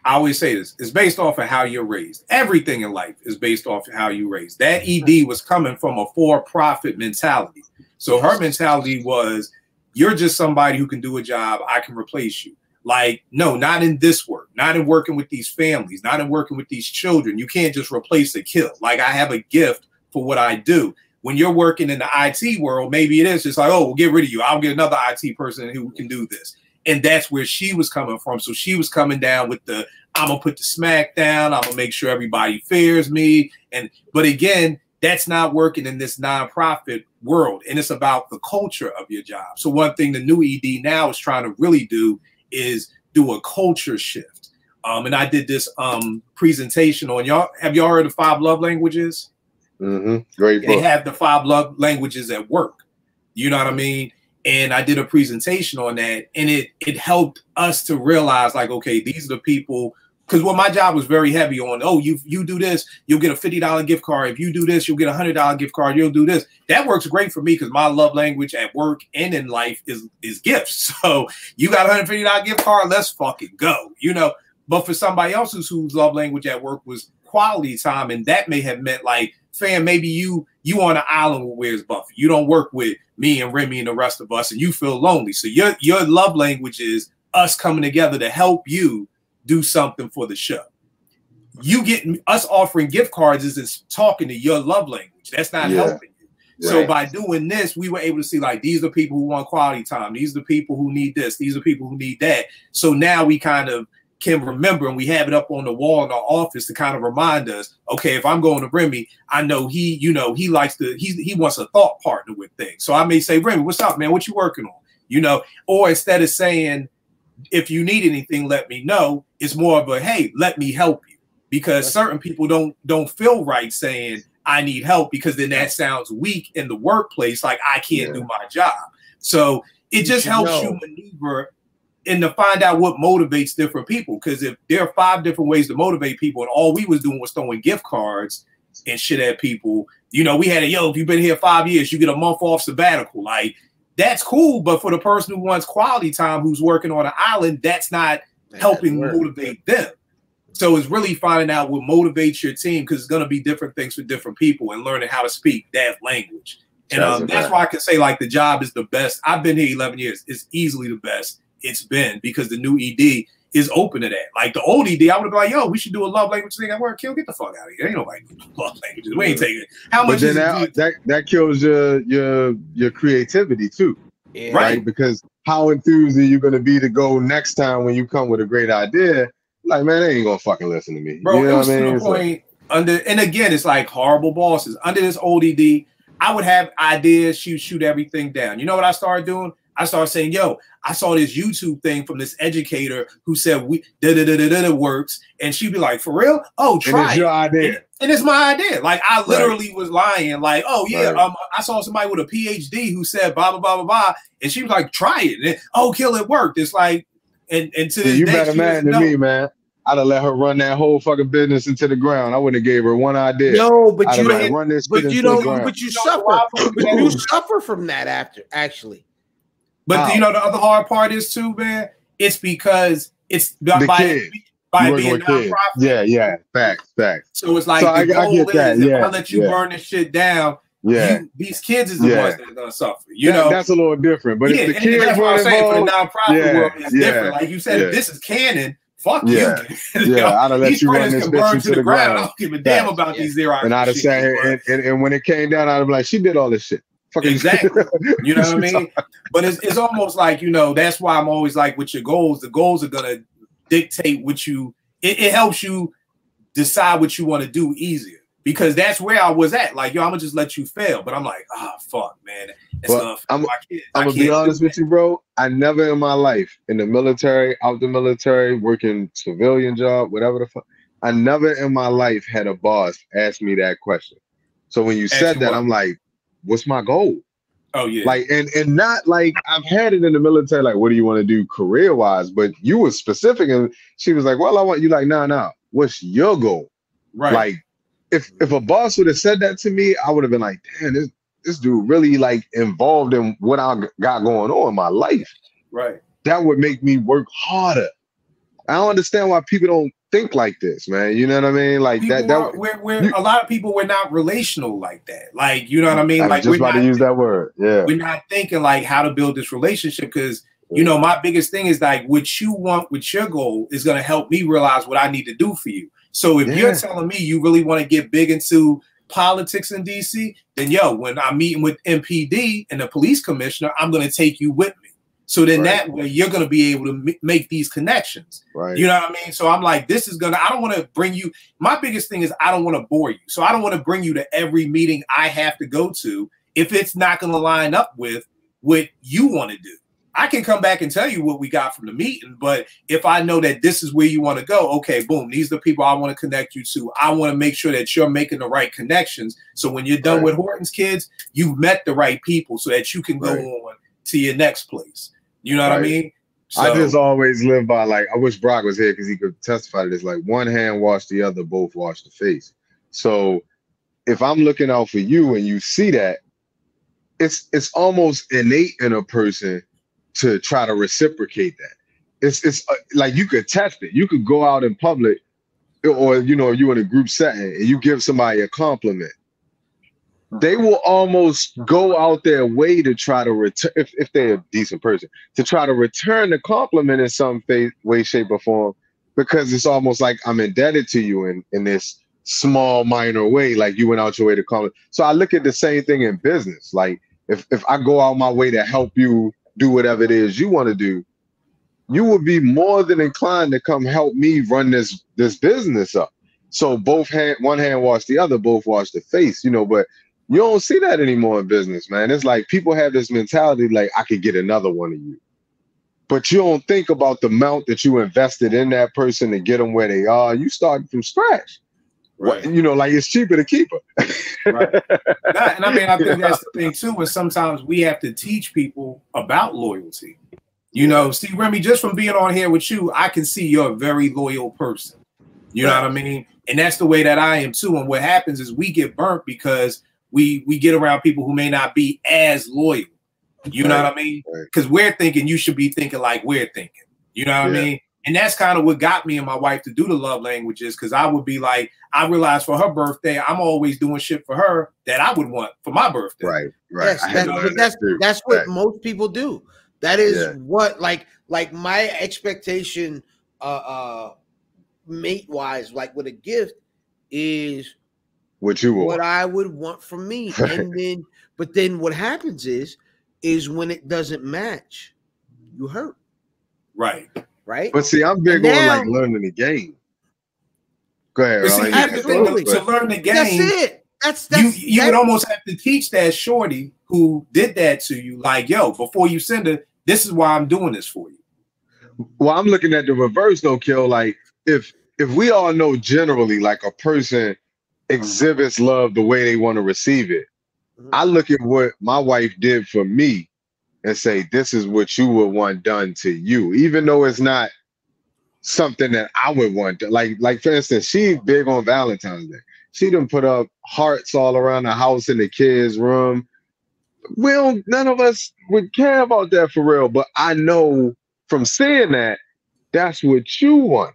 I always say this: it's based off of how you're raised. Everything in life is based off of how you raised. That ED was coming from a for-profit mentality. So her mentality was, you're just somebody who can do a job. I can replace you. Like, no, not in this work, not in working with these families, not in working with these children. You can't just replace a kill. Like, I have a gift for what I do. When you're working in the IT world, maybe it is just like, oh, we'll get rid of you. I'll get another IT person who can do this. And that's where she was coming from. So she was coming down with I'm going to put the smack down. I'm going to make sure everybody fears me. But again, that's not working in this nonprofit world. And it's about the culture of your job. So one thing the new ED now is trying to really do is do a culture shift. And I did this presentation on have y'all heard of 5 love languages? Great book. They have the 5 love languages at work. You know what I mean? And I did a presentation on that, and it helped us to realize, like, okay, these are the people. Because my job was very heavy on, oh, you do this, you'll get a $50 gift card. If you do this, you'll get a $100 gift card. You'll do this. That works great for me because my love language at work and in life is gifts. So you got a $150 gift card, let's fucking go. You know. But for somebody else whose love language at work was quality time, and that may have meant like, fam, maybe you on an island with Where's Buffy. You don't work with me and Remy and the rest of us, and you feel lonely. So your love language is us coming together to help you do something for the show. You getting us offering gift cards is talking to your love language. That's not helping you. Right. So by doing this, we were able to see, like, these are people who want quality time. These are the people who need this. These are people who need that. So now we kind of can remember, and we have it up on the wall in our office to kind of remind us, okay, if I'm going to Remy, I know he wants a thought partner with things. So I may say, Remy, what's up, man? What you working on? You know, or instead of saying, if you need anything, let me know, it's more of a, hey, let me help you. Because certain people don't feel right saying I need help, because then that sounds weak in the workplace, like I can't do my job. So it just helps you maneuver and to find out what motivates different people. Because if there are 5 different ways to motivate people, and all we was doing was throwing gift cards and shit at people, you know, we had if you've been here 5 years, you get a month off sabbatical. Like, that's cool, but for the person who wants quality time, who's working on an island, that's not helping motivate them. So it's really finding out what motivates your team, because it's going to be different things for different people, and learning how to speak that language. And that's why I can say, like, the job is the best. I've been here 11 years. It's easily the best it's been, because the new ED is open to that. Like, the old ED, I would have been like, yo, we should do a love language thing at work. Kill, get the fuck out of here. Ain't nobody doing love languages. We ain't taking it. How much is that kills your creativity too. Yeah. Right? Because how enthused are you going to be to go next time when you come with a great idea? Like, man, they ain't gonna fucking listen to me. Bro, you know it was to the point and again, it's like horrible bosses. Under this old ED, I would have ideas, shoot everything down. You know what I started doing? I started saying, yo, I saw this YouTube thing from this educator who said we works. And she'd be like, for real? Oh, try and it's your idea. And it's my idea. Like, I literally was lying. Like, oh, yeah, Right. I saw somebody with a PhD who said blah, blah, blah, blah, blah. And she was like, try it. And, oh, kill, it worked. It's like, and to this You day, better man than me, man. I'd have let her run that whole fucking business into the ground. I wouldn't have gave her one idea. No, but I'd you have don't. run this But shit you into the don't. ground. But you suffer. But you suffer from that after, actually. But you know, the other hard part is too, man, it's because it's by being nonprofit. Yeah. Facts. So it's like, So the goal get that. is, if Yeah, I let you burn this shit down, these kids is the ones that are gonna suffer. You know, that's a little different. But if the kids that's what I'm saying, for the involved, nonprofit world, it's different. Like you said, if this is canon, fuck you. I'd have let you run this bitch into the ground. I don't give a damn about these Xerox. And I'd have said, and when it came down, I'd have been like, she did all this shit. Exactly. You know what I mean? But it's almost like, you know, that's why I'm always like, with your goals, the goals are gonna dictate what you. It helps you decide what you want to do easier, because that's where I was at. Like, yo, I'm gonna just let you fail. But I'm like, fuck, man. I'm gonna be honest with you, bro. I never in my life, in the military, out the military, working civilian job, whatever the fuck, I never in my life had a boss ask me that question. So when you said that, I'm like, what's my goal? Oh yeah. Like, and not like I've had it in the military, like, what do you want to do career wise? But you were specific, and she was like, well, I want you, like, nah. What's your goal? Right. Like, if a boss would have said that to me, I would have been like, damn, this dude really like involved in what I got going on in my life. Right. That would make me work harder. I don't understand why people don't think like this, man. You know what I mean? Like we're a lot of people, we're not relational like that. Like, you know what I mean? Like, just about to use that word. Yeah. We're not thinking like how to build this relationship, because you know, my biggest thing is like, what you want with your goal is going to help me realize what I need to do for you. So if you're telling me you really want to get big into politics in DC, then yo, when I'm meeting with MPD and the police commissioner, I'm going to take you with me. So then that way you're going to be able to make these connections. Right. You know what I mean? So I'm like, I don't want to bring you, my biggest thing is I don't want to bore you. So I don't want to bring you to every meeting I have to go to if it's not going to line up with what you want to do. I can come back and tell you what we got from the meeting, but if I know that this is where you want to go, okay, boom, these are the people I want to connect you to. I want to make sure that you're making the right connections. So when you're done with Horton's kids, you've met the right people so that you can go on to your next place. You know what I mean? So, I just always live by, like, I wish Brock was here because he could testify to this. Like, one hand wash the other, both wash the face. So if I'm looking out for you and you see that, it's almost innate in a person to try to reciprocate that. It's like, you could test it. You could go out in public, or, you know, you in a group setting and you give somebody a compliment. They will almost go out their way to try to return, if they're a decent person, to try to return the compliment in some way, shape, or form, because it's almost like I'm indebted to you in this small, minor way, like you went out your way to compliment. So I look at the same thing in business. Like, if I go out my way to help you do whatever it is you want to do, you would be more than inclined to come help me run this business up. So one hand wash the other, both wash the face, you know. But you don't see that anymore in business, man. It's like people have this mentality like, I could get another one of you. But you don't think about the amount that you invested in that person to get them where they are. You started from scratch. Right. You know, like, it's cheaper to keep her. Right. And I mean, I think that's the thing too, is sometimes we have to teach people about loyalty. You know, see, Remy, just from being on here with you, I can see you're a very loyal person. You know what I mean? And that's the way that I am too. And what happens is we get burnt because we get around people who may not be as loyal. You know what I mean? Because we're thinking you should be thinking like we're thinking. You know what I mean? And that's kind of what got me and my wife to do the love languages, because I would be like, I realized for her birthday, I'm always doing shit for her that I would want for my birthday. Right. Yes, that's what most people do. That is what, like my expectation, mate wise, like with a gift, is what I would want from me. And then what happens is when it doesn't match, you hurt. Right. Right. But see, I'm big on like learning the game. Go ahead. See, to learn the game. You would almost have to teach that shorty who did that to you, like, yo, before you send her, this is why I'm doing this for you. Well, I'm looking at the reverse though, Kill. Like if we all know generally like a person exhibits love the way they want to receive it, I look at what my wife did for me and say, this is what you would want done to you, even though it's not something that I would want to, like for instance, she big on Valentine's Day. She done put up hearts all around the house in the kids' room. None of us would care about that for real, but I know from seeing that, that's what you want.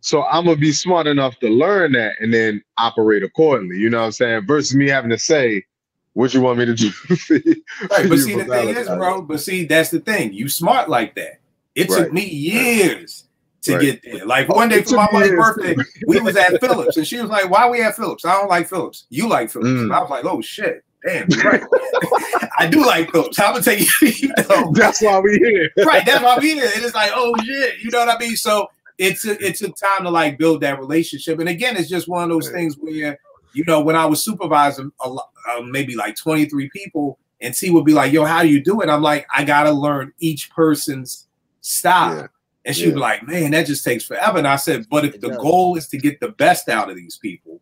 So I'm gonna be smart enough to learn that and then operate accordingly. You know what I'm saying? Versus me having to say, what you want me to do for you? Right, but see, the thing is, bro, that's the thing. You smart like that. It took me years to get there. Like one day for my mother's birthday, we was at Phillips, and she was like, why we at Phillips? I don't like Phillips. You like Phillips. And I was like, oh shit. Damn, you're right. I do like Phillips. I'm gonna tell you, that's why we here. Right, that's why we here. And it's like, oh shit, you know what I mean? So it took time to like build that relationship. And again, it's just one of those things where, you know, when I was supervising maybe like 23 people, and T would be like, yo, how do you do it? I'm like, I gotta learn each person's style. Yeah. And she'd be like, man, that just takes forever. And I said, but if the goal is to get the best out of these people,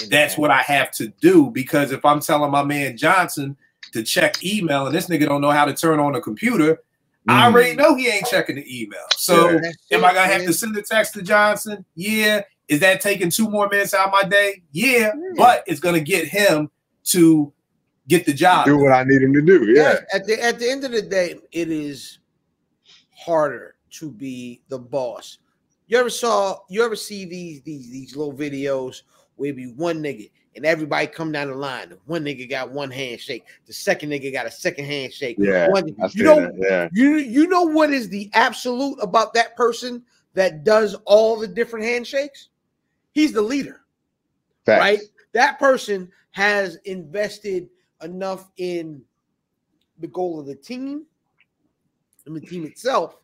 that's what I have to do. Because if I'm telling my man Johnson to check email and this nigga don't know how to turn on a computer, I already know he ain't checking the email. So am I gonna have to send a text to Johnson? Yeah. Is that taking 2 more minutes out of my day? Yeah. But it's gonna get him to get the job. Do what I need him to do. Yeah. At the end of the day, it is harder to be the boss. You ever see these little videos where it be one nigga and everybody come down the line? One nigga got one handshake, the second nigga got a second handshake. Yeah, you know what is the absolute about that person that does all the different handshakes? He's the leader. Facts. Right? That person has invested enough in the goal of the team and the team itself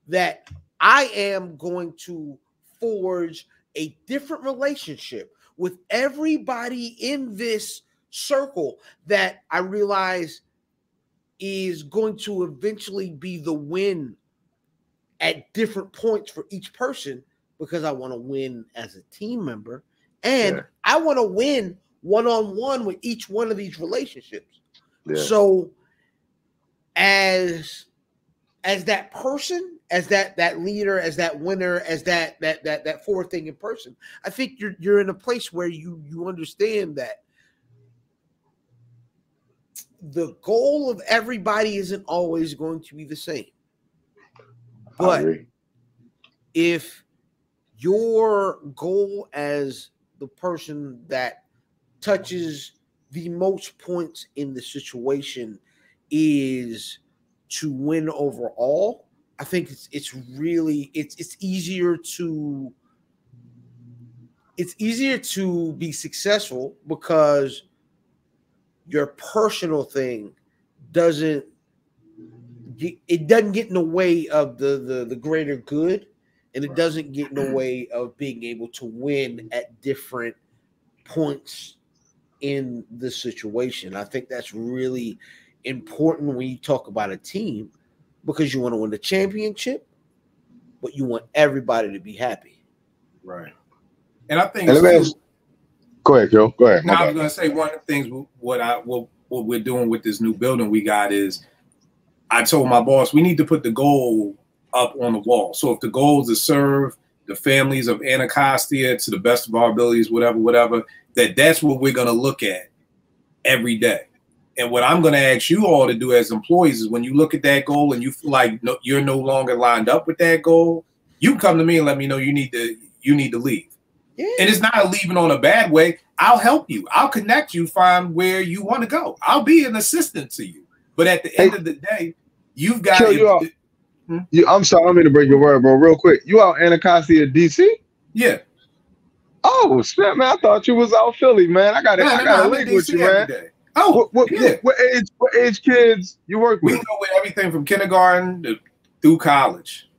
that I am going to forge a different relationship with everybody in this circle that I realize is going to eventually be the win at different points for each person, because I want to win as a team member and I want to win one-on-one with each one of these relationships. Yeah. So as that person, as that leader, as that winner, as that forward-thinking person, I think you're in a place where you understand that the goal of everybody isn't always going to be the same. But if your goal as the person that touches the most points in the situation is to win overall, I think it's easier to be successful, because your personal thing doesn't get in the way of the greater good, and it doesn't get in the way of being able to win at different points in the situation. I think that's really important when you talk about a team, because you want to win the championship, but you want everybody to be happy. Right. And I think go ahead, Joe. Go ahead. Now I was gonna say one of the things what we're doing with this new building we got is, I told my boss we need to put the goal up on the wall. So if the goal is to serve the families of Anacostia to the best of our abilities, whatever, that's what we're gonna look at every day. And what I'm going to ask you all to do as employees is, when you look at that goal and you feel like you're no longer lined up with that goal, you can come to me and let me know you need to leave. Yeah. And it's not leaving on a bad way. I'll help you. I'll connect you, find where you want to go. I'll be an assistant to you. But at the end of the day, you've got to. I'm sorry, I'm going to break your word, bro. Real quick, you out Anacostia, DC? Yeah. Oh shit, man! I thought you was out Philly, man. I got a link with you, man. Oh, what age kids you work with? We go with everything from kindergarten through college.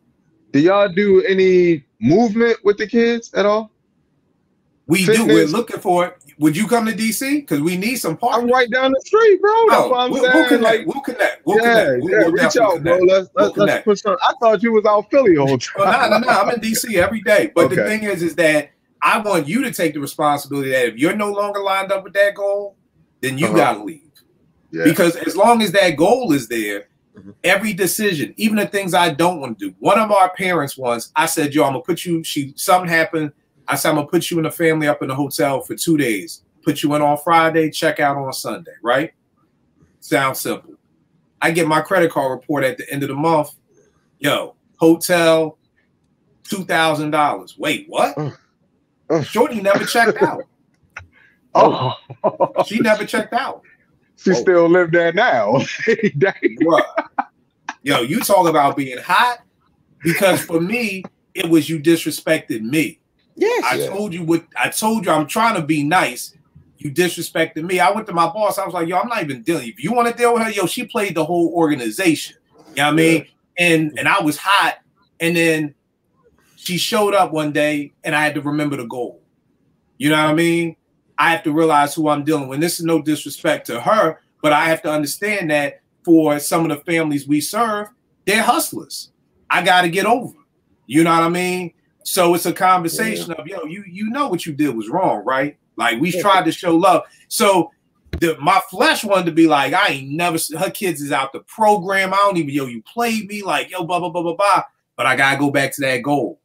Do y'all do any movement with the kids at all? We do. We're looking for it. would you come to DC? Because we need some partners. I'm right down the street, bro. That's what I'm saying. We'll connect. Like, We'll connect. We'll reach out, bro. Let's put some. I thought you was out Philly all the time. No. I'm in DC every day. But the thing is that I want you to take the responsibility that if you're no longer lined up with that goal, then you gotta leave. Yeah. Because as long as that goal is there, every decision, even the things I don't want to do. One of our parents once, I said, yo, I'm gonna put you. Something happened. I said, I'm gonna put you and the family up in the hotel for 2 days. Put you in on Friday, check out on Sunday, right? Sounds simple. I get my credit card report at the end of the month. Yo, hotel, $2,000. Wait, what? Shorty never checked out. She never checked out. She still live there now. Yo, you talk about being hot, because for me, it was you disrespected me. Yes. I told you I'm trying to be nice. You disrespected me. I went to my boss. I was like, yo, I'm not even dealing. If you want to deal with her, yo, she played the whole organization. You know what I mean? And I was hot. And then she showed up one day and I had to remember the goal. You know what I mean? I have to realize who I'm dealing with. This is no disrespect to her, but I have to understand that for some of the families we serve, they're hustlers. I got to get over. You know what I mean? So it's a conversation of, yo, you know what you did was wrong, right? Like, we tried to show love. So my flesh wanted to be like, I ain't never, her kids is out the program. I don't even, yo, you played me, like, yo, blah, blah, blah, blah, blah. But I got to go back to that goal.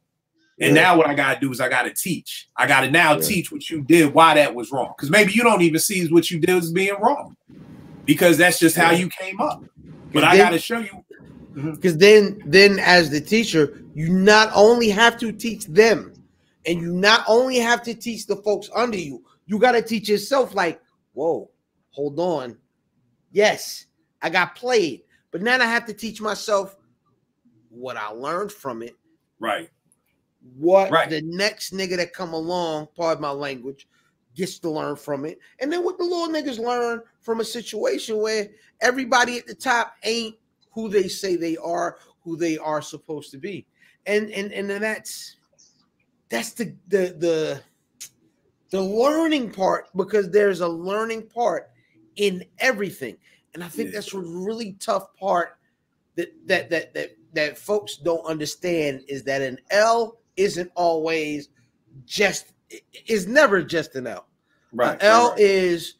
And now what I got to do is I got to teach. I got to now teach what you did, why that was wrong. Because maybe you don't even see what you did as being wrong. Because that's just how you came up. But I got to show you. Because then as the teacher, you not only have to teach them, and you not only have to teach the folks under you, you got to teach yourself, like, whoa, hold on. Yes, I got played. But now I have to teach myself what I learned from it. Right. What the next nigga that come along, pardon my language, gets to learn from it. And then what the little niggas learn from a situation where everybody at the top ain't who they say they are, who they are supposed to be. And then that's the learning part, because there's a learning part in everything. And I think that's a really tough part that folks don't understand, is that an L isn't always is never just an L. Right. An L is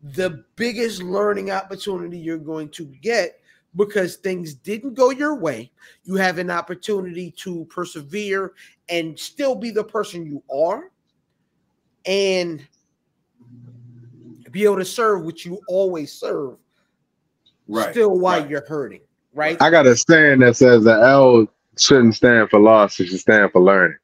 the biggest learning opportunity you're going to get, because things didn't go your way. You have an opportunity to persevere and still be the person you are, and be able to serve what you always serve, still while you're hurting, right? I got a saying that says the L shouldn't stand for loss, it should stand for learning.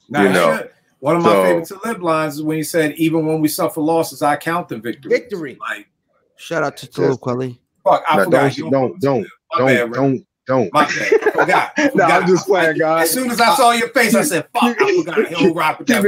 Now, you know? One of my favorite to live lines is when he said, even when we suffer losses, I count them victories. Victory. Like, shout out to Talib Kweli. Fuck, I forgot. Don't. My bad. I forgot. No, I'm just playing, guys. As soon as I saw your face, I said, fuck, I forgot. He'll rock with that.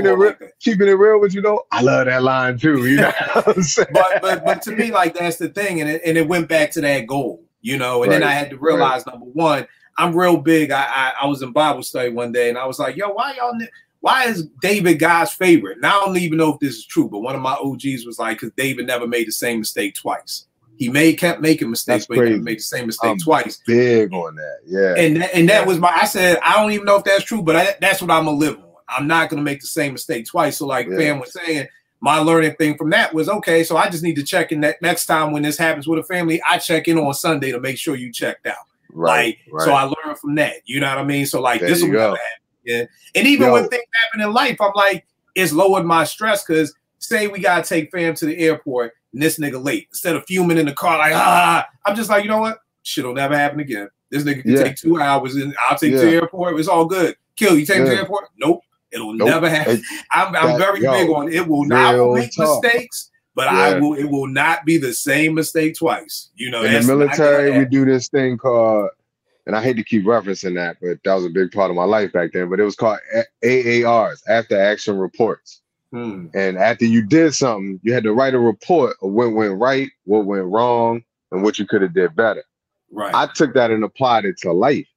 Keeping it real with you, though, I love that line, too. You know what I'm saying? But to me, like, that's the thing. And it went back to that goal, you know? And then I had to realize, number one, I'm real big. I was in Bible study one day, and I was like, yo, why is David God's favorite? And I don't even know if this is true, but one of my OGs was like, because David never made the same mistake twice. He kept making mistakes, but he never made the same mistake twice. Big on that, yeah. And that was I said, I don't even know if that's true, but that's what I'm gonna live on. I'm not gonna make the same mistake twice. So like Fam was saying, my learning thing from that was, okay, so I just need to check in that next time when this happens with a family, I check in on Sunday to make sure you checked out. Right. So I learned from that. You know what I mean? So like, this will never happen. Yeah. And even when things happen in life, I'm like, it's lowered my stress, because say we gotta take Fam to the airport and this nigga late. Instead of fuming in the car like, I'm just like, you know what? Shit'll never happen again. This nigga can take 2 hours and I'll take you to the airport. It's all good. Kill, you take me to the airport? Nope. It'll never happen. I'm very big on it. I will make mistakes, but it will not be the same mistake twice. You know, in the military, we do this thing called, and I hate to keep referencing that, but that was a big part of my life back then, but it was called AARs, after action reports. And after you did something, you had to write a report of what went right, what went wrong, and what you could have did better. Right. I took that and applied it to life.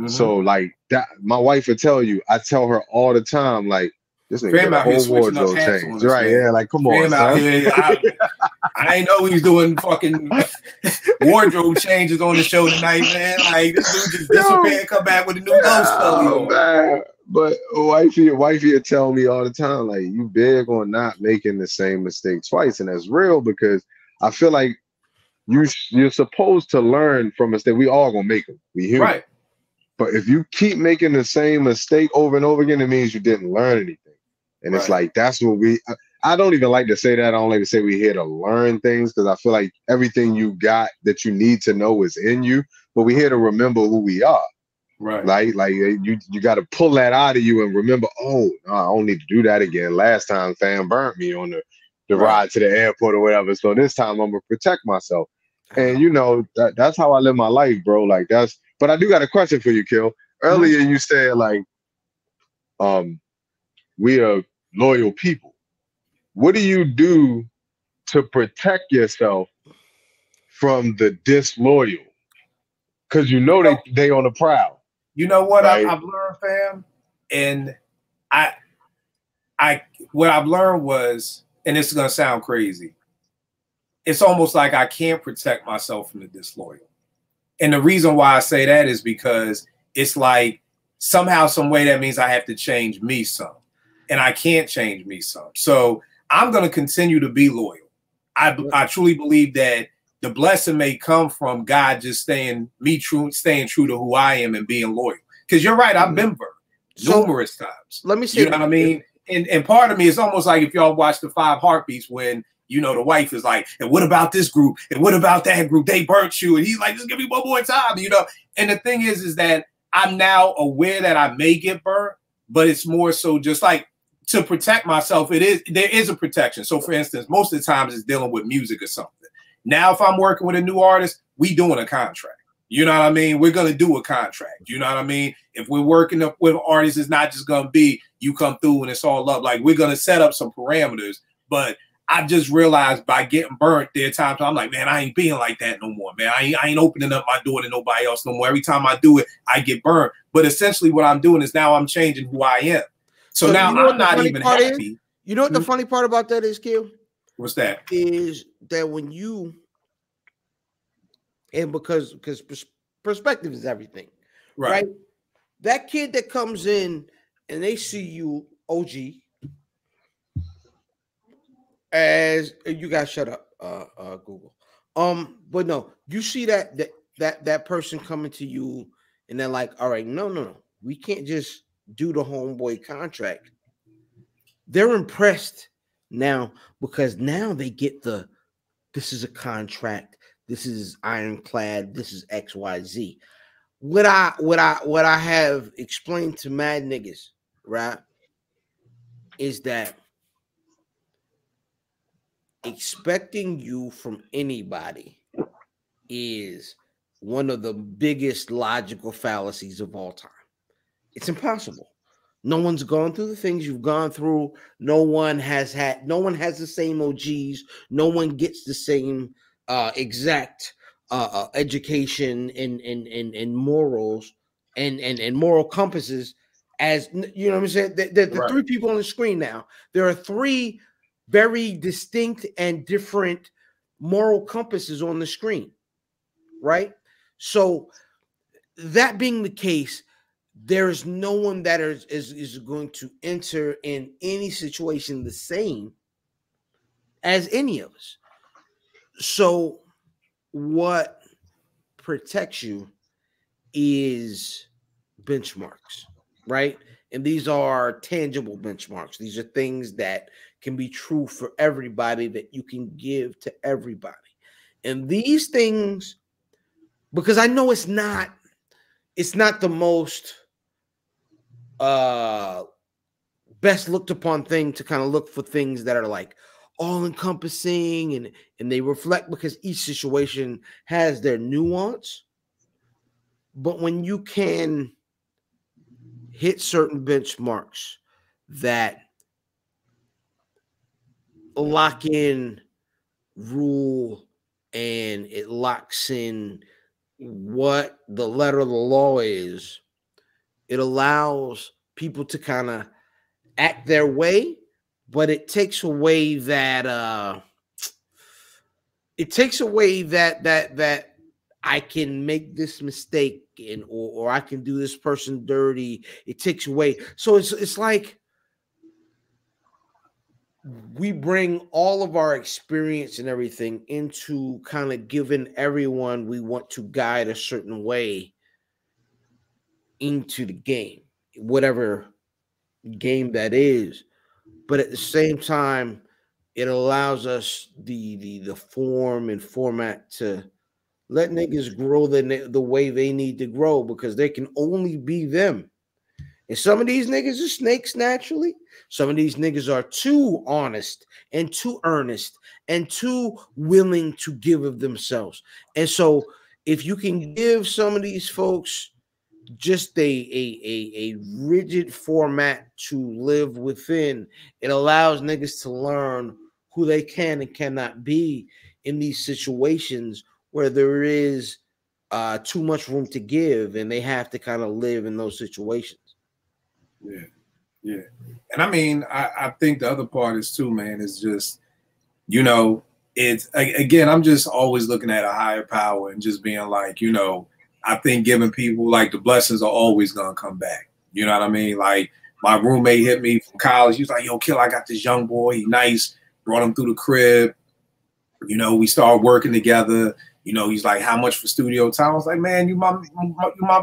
So like that, my wife would tell you, I tell her all the time, like, This nigga got a out here whole switching up wardrobe hats change. on us, Right, man. yeah, like, come Fam on, out son. here. I ain't know he was doing fucking wardrobe changes on the show tonight, man. Like, this dude just disappeared and come back with a new Ghost Scully on. Man. But wifey will tell me all the time, like, you big on not making the same mistake twice. And that's real, because I feel like you're supposed to learn from mistakes. We all gonna make them. We human. Right. But if you keep making the same mistake over and over again, it means you didn't learn anything. And it's like, that's what I don't even like to say that. I don't like to say we're here to learn things, because I feel like everything you got that you need to know is in you. But we're here to remember who we are. Right. Like you got to pull that out of you and remember, oh, no, I don't need to do that again. Last time fam burnt me on the ride to the airport or whatever. So this time I'm gonna protect myself. And you know, that's how I live my life, bro. Like, but I do got a question for you, Kill. Earlier you said, like, we are loyal people. What do you do to protect yourself from the disloyal? Because you know they on the prowl. You know what, right? I've learned, fam? And what I've learned was, and this is gonna sound crazy, it's almost like I can't protect myself from the disloyal. And the reason why I say that is because it's like somehow, some way, that means I have to change me some. And I can't change me some. So I'm going to continue to be loyal. I truly believe that the blessing may come from God just staying true to who I am and being loyal. Because you're right, I've been burned numerous times. Let me say, you know what I mean? And part of me is almost like if y'all watch the 5 Heartbeats, when, you know, the wife is like, and what about this group? And what about that group? They burnt you. And he's like, just give me one more time, you know? And the thing is that I'm now aware that I may get burnt, but it's more so just like, to protect myself, there is a protection. So for instance, most of the times it's dealing with music or something. Now, if I'm working with a new artist, we doing a contract. You know what I mean? We're going to do a contract. You know what I mean? If we're working up with artists, it's not just going to be you come through and it's all up. Like, we're going to set up some parameters. But I just realized by getting burnt, there are times I'm like, man, I ain't being like that no more, man. I ain't opening up my door to nobody else no more. Every time I do it, I get burnt. But essentially what I'm doing is now I'm changing who I am. So now, you know, I'm not even happy. You know what the funny part about that is, Kill? What's that? Is that when you, and because perspective is everything, right? That kid that comes in and they see you, OG, as you guys shut up, Google. But no, you see that person coming to you and they're like, all right, no, we can't just do the homeboy contract. They're impressed now because now they get this is a contract, this is ironclad, this is XYZ. What I have explained to mad niggas, right, is that expecting you from anybody is one of the biggest logical fallacies of all time. It's impossible. No one's gone through the things you've gone through. No one has the same OGs. No one gets the same exact education and morals and moral compasses as, you know what I'm saying? The 3 people on the screen now. There are 3 very distinct and different moral compasses on the screen, right? So that being the case, there's no one that is going to enter in any situation the same as any of us. So what protects you is benchmarks, right? And these are tangible benchmarks. These are things that can be true for everybody, that you can give to everybody. And these things, because I know it's not the most best looked upon thing to kind of look for things that are like all encompassing and they reflect, because each situation has their nuance. But when you can hit certain benchmarks that lock in rule and it locks in what the letter of the law is, it allows people to kind of act their way, but it takes away that I can make this mistake and or I can do this person dirty. It takes away. So it's like we bring all of our experience and everything into kind of giving everyone we want to guide a certain way into the game, whatever game that is. But at the same time, it allows us the form and format to let niggas grow the way they need to grow, because they can only be them. And some of these niggas are snakes naturally. Some of these niggas are too honest and too earnest and too willing to give of themselves. And so if you can give some of these folks just a rigid format to live within, it allows niggas to learn who they can and cannot be in these situations where there is too much room to give, and they have to kind of live in those situations. Yeah, yeah. And I mean, I think the other part is too, man, is just, you know, it's, again, I'm just always looking at a higher power and just being like, you know, I think giving people, like, the blessings are always going to come back. You know what I mean? Like, my roommate hit me from college. He was like, yo, Kill, I got this young boy. He nice. Brought him through the crib. You know, we started working together. You know, he's like, how much for studio time? I was like, man, you my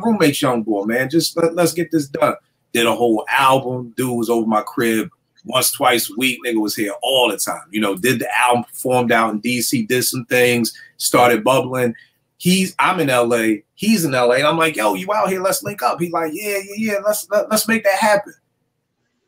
roommate's young boy, man. Just let's get this done. Did a whole album. Dude was over my crib once, twice a week. Nigga was here all the time. You know, did the album, performed out in DC, did some things, started bubbling. I'm in LA. He's in LA. And I'm like, yo, you out here? Let's link up. He's like, yeah. Let's make that happen.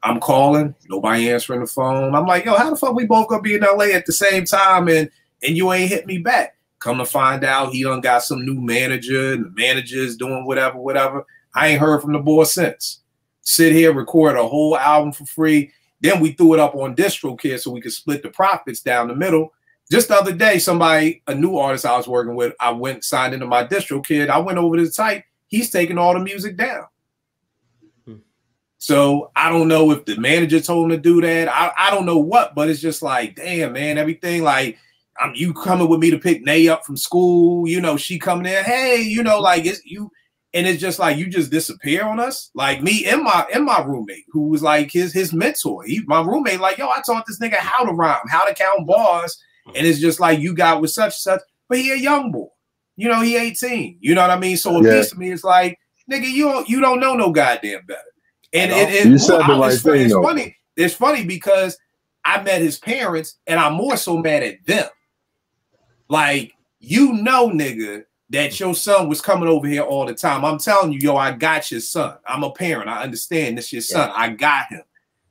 I'm calling. Nobody answering the phone. I'm like, yo, how the fuck we both gonna be in LA at the same time and you ain't hit me back? Come to find out, he done got some new manager, and the manager's doing whatever. I ain't heard from the boy since. Sit here, record a whole album for free. Then we threw it up on DistroKid so we could split the profits down the middle. Just the other day, a new artist I was working with, I went signed into my DistroKid. I went over to the site. He's taking all the music down. So I don't know if the manager told him to do that. I don't know what, but it's just like, damn, man, everything like, you coming with me to pick Nay up from school, you know, she coming in, hey, you know, like it's you, and it's just like you just disappear on us. Like me and my roommate, who was like his mentor. My roommate, like, yo, I taught this nigga how to rhyme, how to count bars, and it's just like you got with such and such, but he a young boy, you know, he 18, you know what I mean? So yeah. this to me, it's like, nigga, you don't know no goddamn better. And you said the right thing. It's funny. It's funny because I met his parents, and I'm more so mad at them. Like, you know, nigga, that your son was coming over here all the time. I'm telling you, yo, I got your son. I'm a parent. I understand this your son. I got him.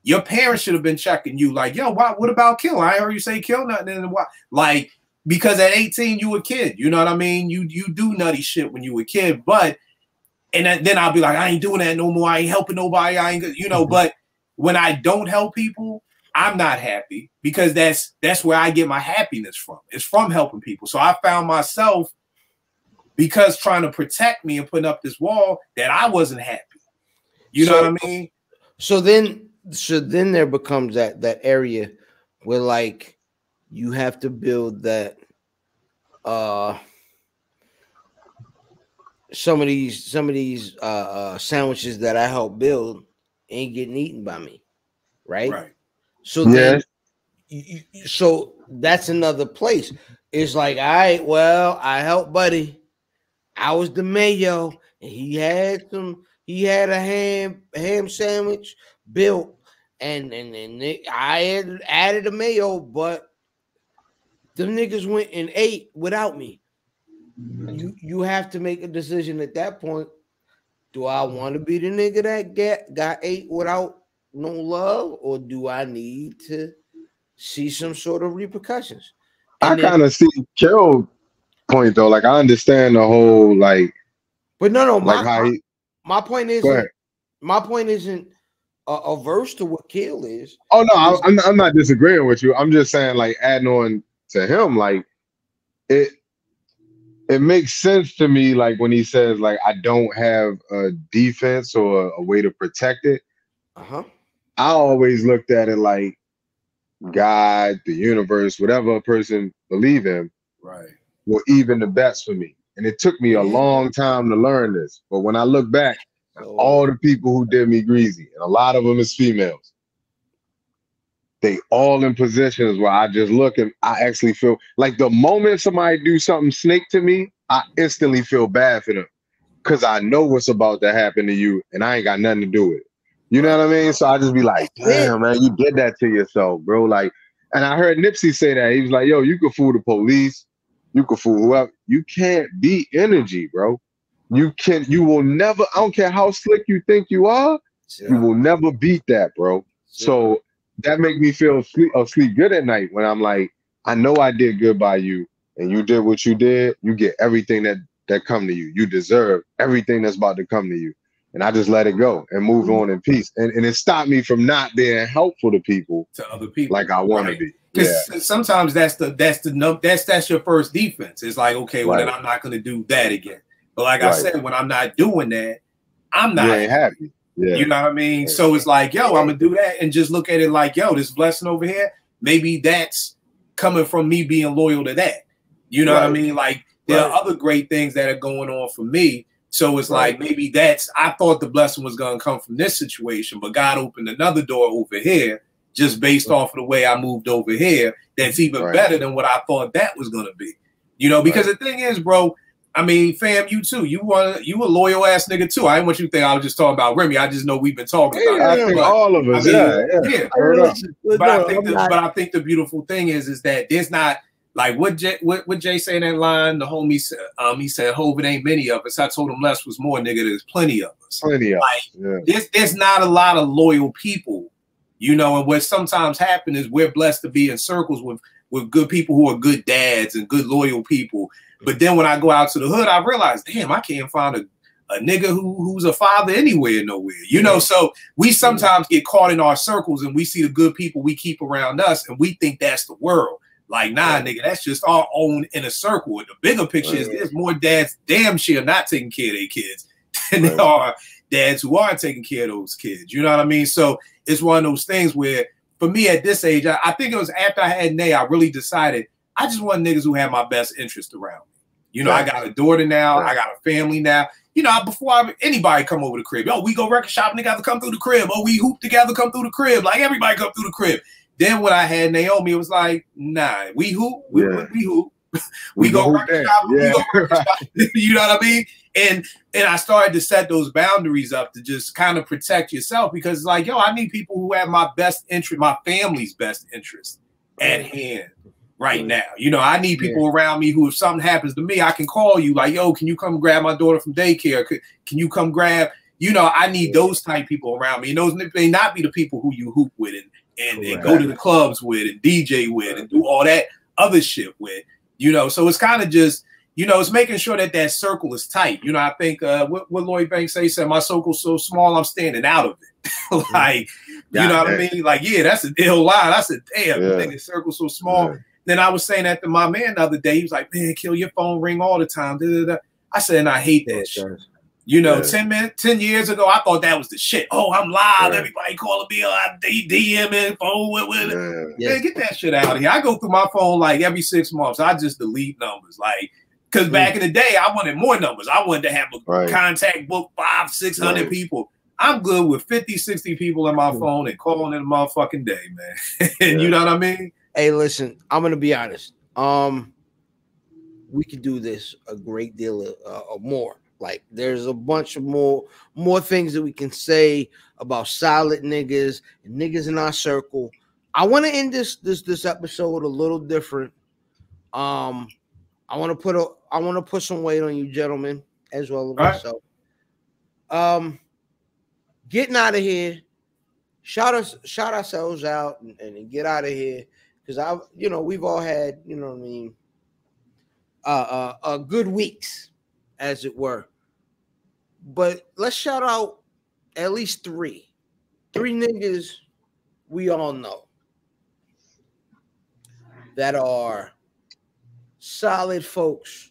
Your parents should have been checking you like, yo, what about Kill? I heard you say Kill nothing. Like, because at 18, you a kid. You know what I mean? You do nutty shit when you a kid. But, and then I'll be like, I ain't doing that no more. I ain't helping nobody. I ain't, you know, but when I don't help people, I'm not happy, because that's where I get my happiness from. It's from helping people. So I found myself, because trying to protect me and putting up this wall, that I wasn't happy. You know what I mean? So then there becomes that area where, like, you have to build that some of these sandwiches that I help build ain't getting eaten by me, right? So then, so that's another place. It's like, all right, well, I helped Buddy. I was the mayo, and he had a ham sandwich built, and I had added a mayo, but the niggas went and ate without me. You have to make a decision at that point. Do I want to be the nigga that got ate without no love, or do I need to see some sort of repercussions? And I kind of see Carol's point though. Like, I understand the whole like, but no, like my point isn't averse to what Kill is. Oh no, I'm not disagreeing with you. I'm just saying, like, adding on to him, like it makes sense to me, like when he says, like, I don't have a defense or a way to protect it. I always looked at it like God, the universe, whatever a person believe in, right, were even the best for me. And it took me a long time to learn this. But when I look back, all the people who did me greasy, and a lot of them is females, they all in positions where I just look and I actually feel like the moment somebody do something snake to me, I instantly feel bad for them because I know what's about to happen to you and I ain't got nothing to do with it. You know what I mean? So I just be like, damn, man, you did that to yourself, bro. Like, and I heard Nipsey say that. He was like, yo, you can fool the police. You can fool whoever. You can't beat energy, bro. You will never, I don't care how slick you think you are, you will never beat that, bro. So that make me feel sleep good at night when I'm like, I know I did good by you and you did what you did. You get everything that come to you. You deserve everything that's about to come to you. And I just let it go and move on in peace. And it stopped me from not being helpful to people, to other people, like I want to be. Because sometimes that's your first defense. It's like, okay, well then I'm not going to do that again. But like I said, when I'm not doing that, I'm not happy. Yeah. You know what I mean? So it's like, yo, I'm gonna do that and just look at it like, yo, this blessing over here, maybe that's coming from me being loyal to that. You know what I mean? Like there are other great things that are going on for me. So it's like maybe I thought the blessing was gonna come from this situation, but God opened another door over here just based off of the way I moved over here. That's even better than what I thought that was gonna be. You know, because the thing is, bro. I mean, fam, you too. You a loyal ass nigga too. I didn't want you to think I was just talking about Remy. I just know we've been talking about it. I think all of us. But I think the beautiful thing is that there's not like what Jay saying in that line. The homie said, he said, "Hope it ain't many of us." I told him less was more, nigga. There's plenty of us. There's not a lot of loyal people, you know. And what sometimes happens is we're blessed to be in circles with good people who are good dads and good loyal people. But then when I go out to the hood, I realize, damn, I can't find a nigga who's a father anywhere, nowhere. You know, so we sometimes get caught in our circles and we see the good people we keep around us and we think that's the world. Like, nah, nigga, that's just our own inner circle. And the bigger picture is there's more dads damn sure not taking care of their kids than there are dads who are taking care of those kids. You know what I mean? So it's one of those things where, for me at this age, I think it was after I had Nay, I really decided I just want niggas who have my best interest around me. You know, I got a daughter now. I got a family now. You know, before anybody come over the crib, yo, we go record shopping together, come through the crib. Oh, we hoop together, come through the crib. Like everybody come through the crib. Then when I had Naomi, it was like, nah, we hoop, we hoop. we go record shopping. We go record shopping. You know what I mean? And I started to set those boundaries up to just kind of protect yourself because it's like, yo, I need people who have my best interest, my family's best interest at hand. Right now, you know, I need people around me who, if something happens to me, I can call you like, yo, can you come grab my daughter from daycare? Can you come grab, you know, I need those type people around me. And those may not be the people who you hoop with and go to the clubs with and DJ with and do all that other shit with, you know. So it's kind of just, you know, it's making sure that circle is tight. You know, I think what Lloyd Banks said, my circle's so small, I'm standing out of it. Like, you know what I mean? Like, yeah, that's an ill line. I said, damn, the circle's so small. Then I was saying that to my man the other day. He was like, man, kill your phone ring all the time. Da, da, da. I said, and I hate that shit. You know, 10 years ago, I thought that was the shit. Oh, I'm live. Everybody calling me. I'm DMing phone with. Man, get that shit out of here. I go through my phone like every 6 months. I just delete numbers. Like, because back in the day, I wanted more numbers. I wanted to have a contact book, 500-600 people. I'm good with 50-60 people in my phone and calling in a motherfucking day, man. You know what I mean? Hey, listen, I'm gonna be honest. We could do this a great deal of more. Like, there's a bunch of more things that we can say about solid niggas and niggas in our circle. I want to end this episode a little different. I want to put some weight on you, gentlemen, as well as myself. Getting out of here. Shout ourselves out and get out of here. Because we've all had, you know what I mean, good weeks, as it were. But let's shout out at least three niggas we all know that are solid folks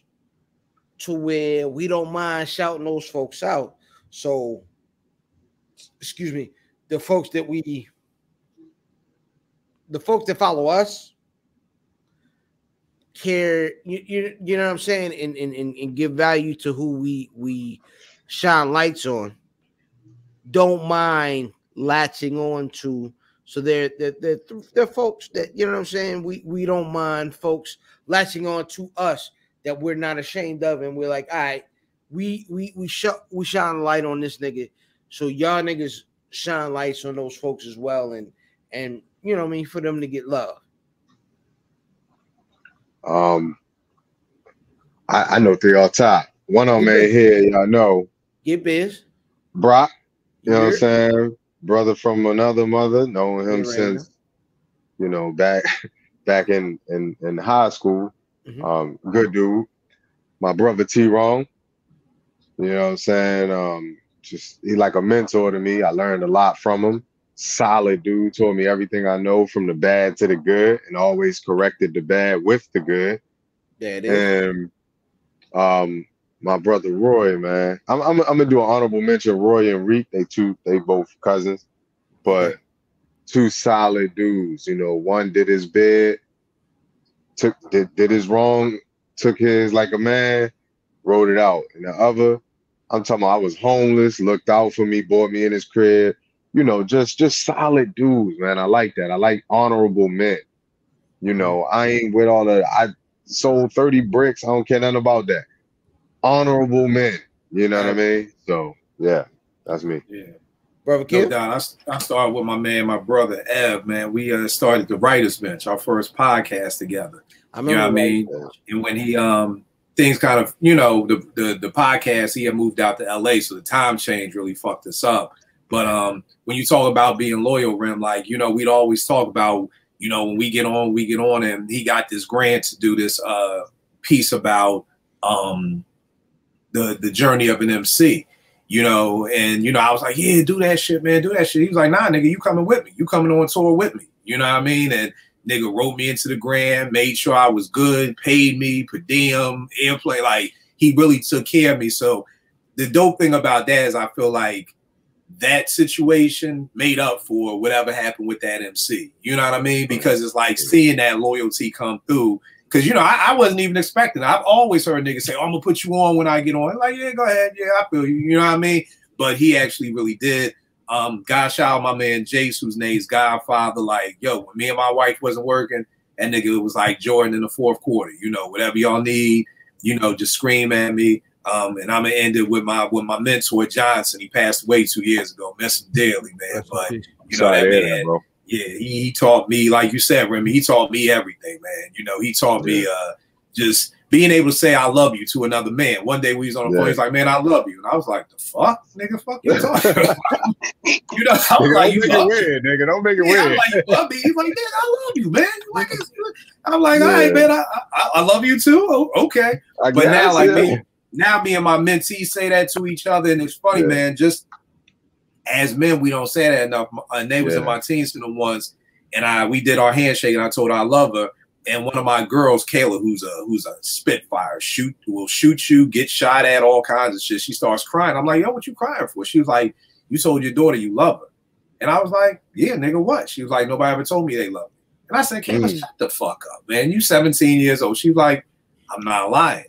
to where we don't mind shouting those folks out. So, excuse me, the folks that we the folks that follow us care, you know what I'm saying, and give value to who we shine lights on. Don't mind latching on to. So they're folks that, you know what I'm saying, we don't mind folks latching on to us that we're not ashamed of, and we're like, all right, we shine a light on this nigga, so y'all niggas shine lights on those folks as well, and you know what I mean, for them to get love. I know three off top. One of them ain't here, y'all know. Get biz. Brock, you know what I'm saying? Brother from another mother, knowing him since, you know, back in high school. Good dude. My brother T-Wrong, you know what I'm saying? Just he like a mentor to me. I learned a lot from him. Solid dude, told me everything I know from the bad to the good, and always corrected the bad with the good. Yeah, it is. And my brother Roy, man, I'm gonna do an honorable mention. Roy and Reek, they both cousins, but two solid dudes. You know, one did his bid, did his wrong, took his like a man, wrote it out. And the other, I'm talking about, I was homeless, looked out for me, bought me in his crib. You know, just solid dudes, man. I like that. I like honorable men. You know, I ain't with all the, I sold 30 bricks. I don't care nothing about that. Honorable men. You know what I mean? So, yeah, that's me. Yeah. Brother Kid? No doubt. I started with my brother Ev, man. We started the Writer's Bench, our first podcast together. You know what I mean? And when he, things kind of, you know, the podcast, he had moved out to LA, so the time change really fucked us up. But when you talk about being loyal, Rim, like, you know, we'd always talk about, you know, when we get on, and he got this grant to do this piece about the journey of an MC, you know, and, you know, I was like, yeah, do that shit, man, do that shit. He was like, nah, nigga, you coming with me. You coming on tour with me. You know what I mean? And nigga wrote me into the grant, made sure I was good, paid me, per diem, airplane. Like, he really took care of me. So the dope thing about that is I feel like that situation made up for whatever happened with that MC. You know what I mean? Because it's like seeing that loyalty come through. Because, you know, I wasn't even expecting it. I've always heard niggas say, oh, I'm going to put you on when I get on. I'm like, yeah, go ahead. Yeah, I feel you. You know what I mean? But he actually really did. God shout out my man Jace, whose name's Godfather. Like, yo, when me and my wife wasn't working, that nigga was like Jordan in the fourth quarter. You know, whatever y'all need, you know, just scream at me. And I'm gonna end it with my mentor Johnson. He passed away 2 years ago. Miss him dearly, man. But you know that man, bro. Yeah, he taught me, like you said, Remy. He taught me everything, man. You know, he taught me just being able to say I love you to another man. One day we was on the phone. He's like, man, I love you, and I was like, the fuck, nigga, fuck you talking about? You know, I was like, you love me, nigga. Don't make it weird. I'm like, you love me. He's like, nigga, I love you, man. Like, I'm like, all right, man, I love you too. Oh, okay, but now, like me. Now me and my mentees say that to each other, and it's funny, man. Just as men, we don't say that enough. And they was in my team center once, and we did our handshake, and I told her I love her. And one of my girls, Kayla, who's a spitfire, will shoot you, get shot at, all kinds of shit. She starts crying. I'm like, yo, what you crying for? She was like, you told your daughter you love her, and I was like, yeah, nigga, what? She was like, nobody ever told me they love me. And I said, Kayla, shut the fuck up, man. You 17 years old. She was like, I'm not lying.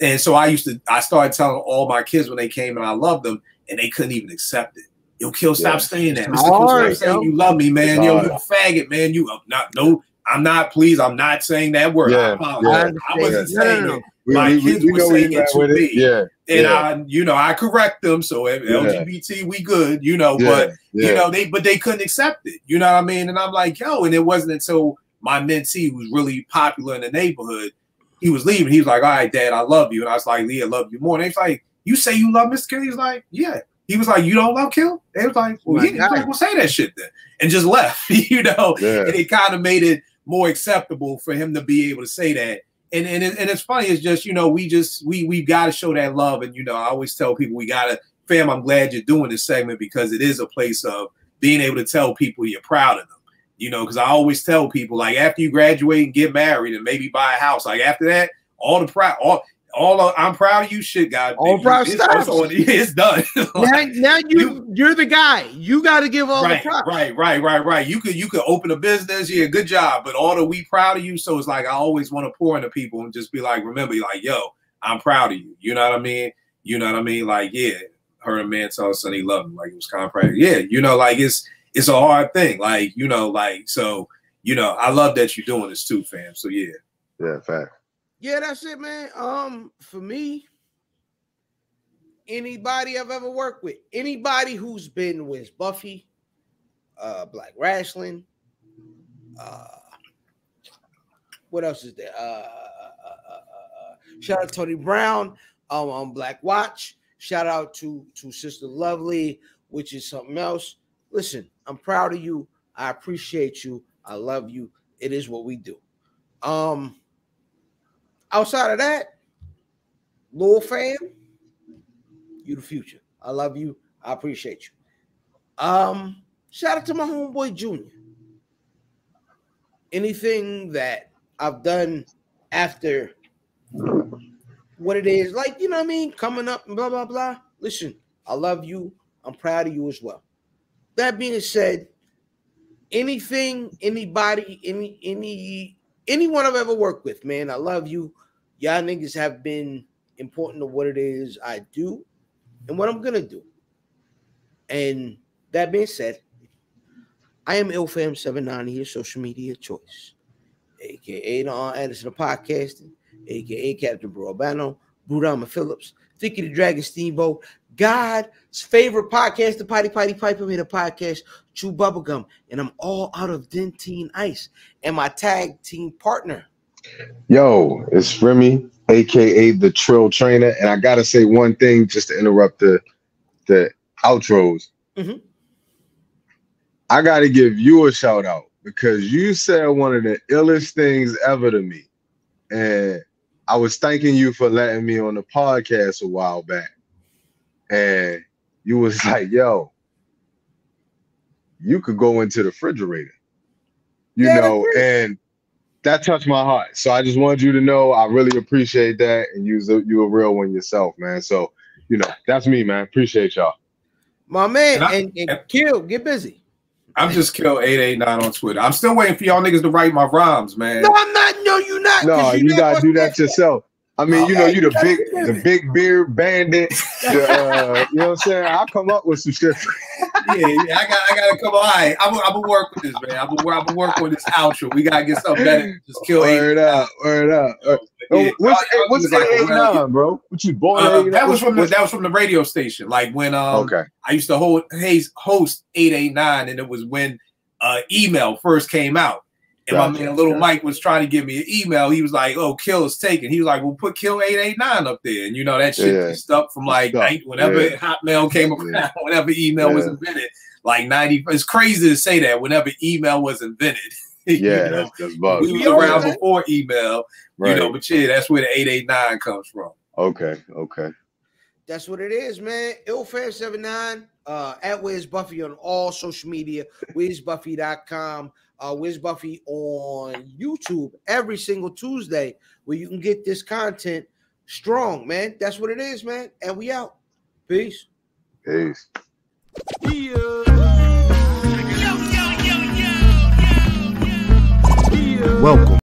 And so I started telling all my kids when they came and I loved them, and they couldn't even accept it. Yo, Kill, stop saying that. Mr. Kill, stop saying you love me, man. Yo, you a faggot, man. I'm not, please, I'm not saying that word. I apologize. I wasn't saying it. My kids were saying it to me. And I correct them. So LGBT, we good, you know, but you know, they couldn't accept it. You know what I mean? And I'm like, yo, and it wasn't until my mentee, who was really popular in the neighborhood, he was leaving. He was like, all right, Dad, I love you. And I was like, Leah, I love you more. And he's like, you say you love Mr. Kill? He's like, yeah. He was like, you don't love Kill? They was like, well, yeah. Like, well, say that shit then. And just left, you know. And it kind of made it more acceptable for him to be able to say that. And it's funny. It's just, you know, we've got to show that love. And, you know, I always tell people fam, I'm glad you're doing this segment, because it is a place of being able to tell people you're proud of them. You know, because I always tell people, like, after you graduate and get married and maybe buy a house, like, after that, I'm proud of you, shit, guy. All proud stops. It's done. Like, now you're the guy. You got to give all the props. Right. You could open a business. Yeah, good job. But all the we proud of you. So it's like I always want to pour into people and just be like, remember, like, yo, I'm proud of you. You know what I mean? Like, yeah, her and man told son he loved him. Like, it was kind of proud. Yeah, like it's a hard thing. Like, so I love that you're doing this too, fam. So yeah. Yeah, fact. Yeah, that's it, man. For me, anybody I've ever worked with, anybody who's been with Buffy, Black Wrestling, what else is there? Shout out to Tony Brown on Black Watch. Shout out to Sister Lovely, which is something else. Listen, I'm proud of you. I appreciate you. I love you. It is what we do. Outside of that, Lil fam, you the future. I love you. I appreciate you. Shout out to my homeboy Junior. Anything that I've done after what it is, like, you know what I mean, coming up and blah, blah, blah. Listen, I love you. I'm proud of you as well. That being said, anything, anybody, anyone I've ever worked with, man, I love you. Y'all niggas have been important to what it is I do and what I'm going to do. And that being said, I am IlFam790, your social media choice, a.k.a. the Anderson of podcasting, a.k.a. Captain Bro Albano, Brudama Phillips, Thicky the Dragon Steamboat, God's favorite podcast, the Potty Piper made a podcast, Chew Bubblegum, and I'm all out of Dentine Ice, and my tag team partner. Yo, it's Remy, a.k.a. the Trill Trainer, and I got to say one thing just to interrupt the outros. Mm-hmm. I got to give you a shout out because you said one of the illest things ever to me. And I was thanking you for letting me on the podcast a while back. And you was like, yo, you could go into the refrigerator, and that touched my heart. So I just wanted you to know I really appreciate that. And you a real one yourself, man. So, that's me, man. Appreciate y'all. My man, and Kill, get busy. I'm just Kill 889 on Twitter. I'm still waiting for y'all niggas to write my rhymes, man. No, I'm not. No, you're not. No, you gotta do that yourself. I mean, you the big beard bandit. You know what I'm saying? I'll come up with some shit. Yeah, I gotta come on. All right, I'm gonna work with this, man. I'm gonna work with this outro. We gotta get something better. Just Kill Word up. Yeah. What's 889, bro? What you born? That was from the radio station. Like when I used to host 889, and it was when email first came out. And my man Little Mike was trying to give me an email. He was like, "Oh, Kill is taken." He was like, "Well, put Kill 889 up there." And that shit stuck from like whenever Hotmail came around, whenever email was invented, like 90. It's crazy to say that whenever email was invented. Yeah, that's bugs. We were around before email, but yeah, that's where the 889 comes from. Okay. That's what it is, man. IlFam79 at Where's Buffy on all social media. Where'sBuffy.com. Where's Buffy on YouTube every single Tuesday, where you can get this content strong, man. That's what it is, man. And we out. Peace. Welcome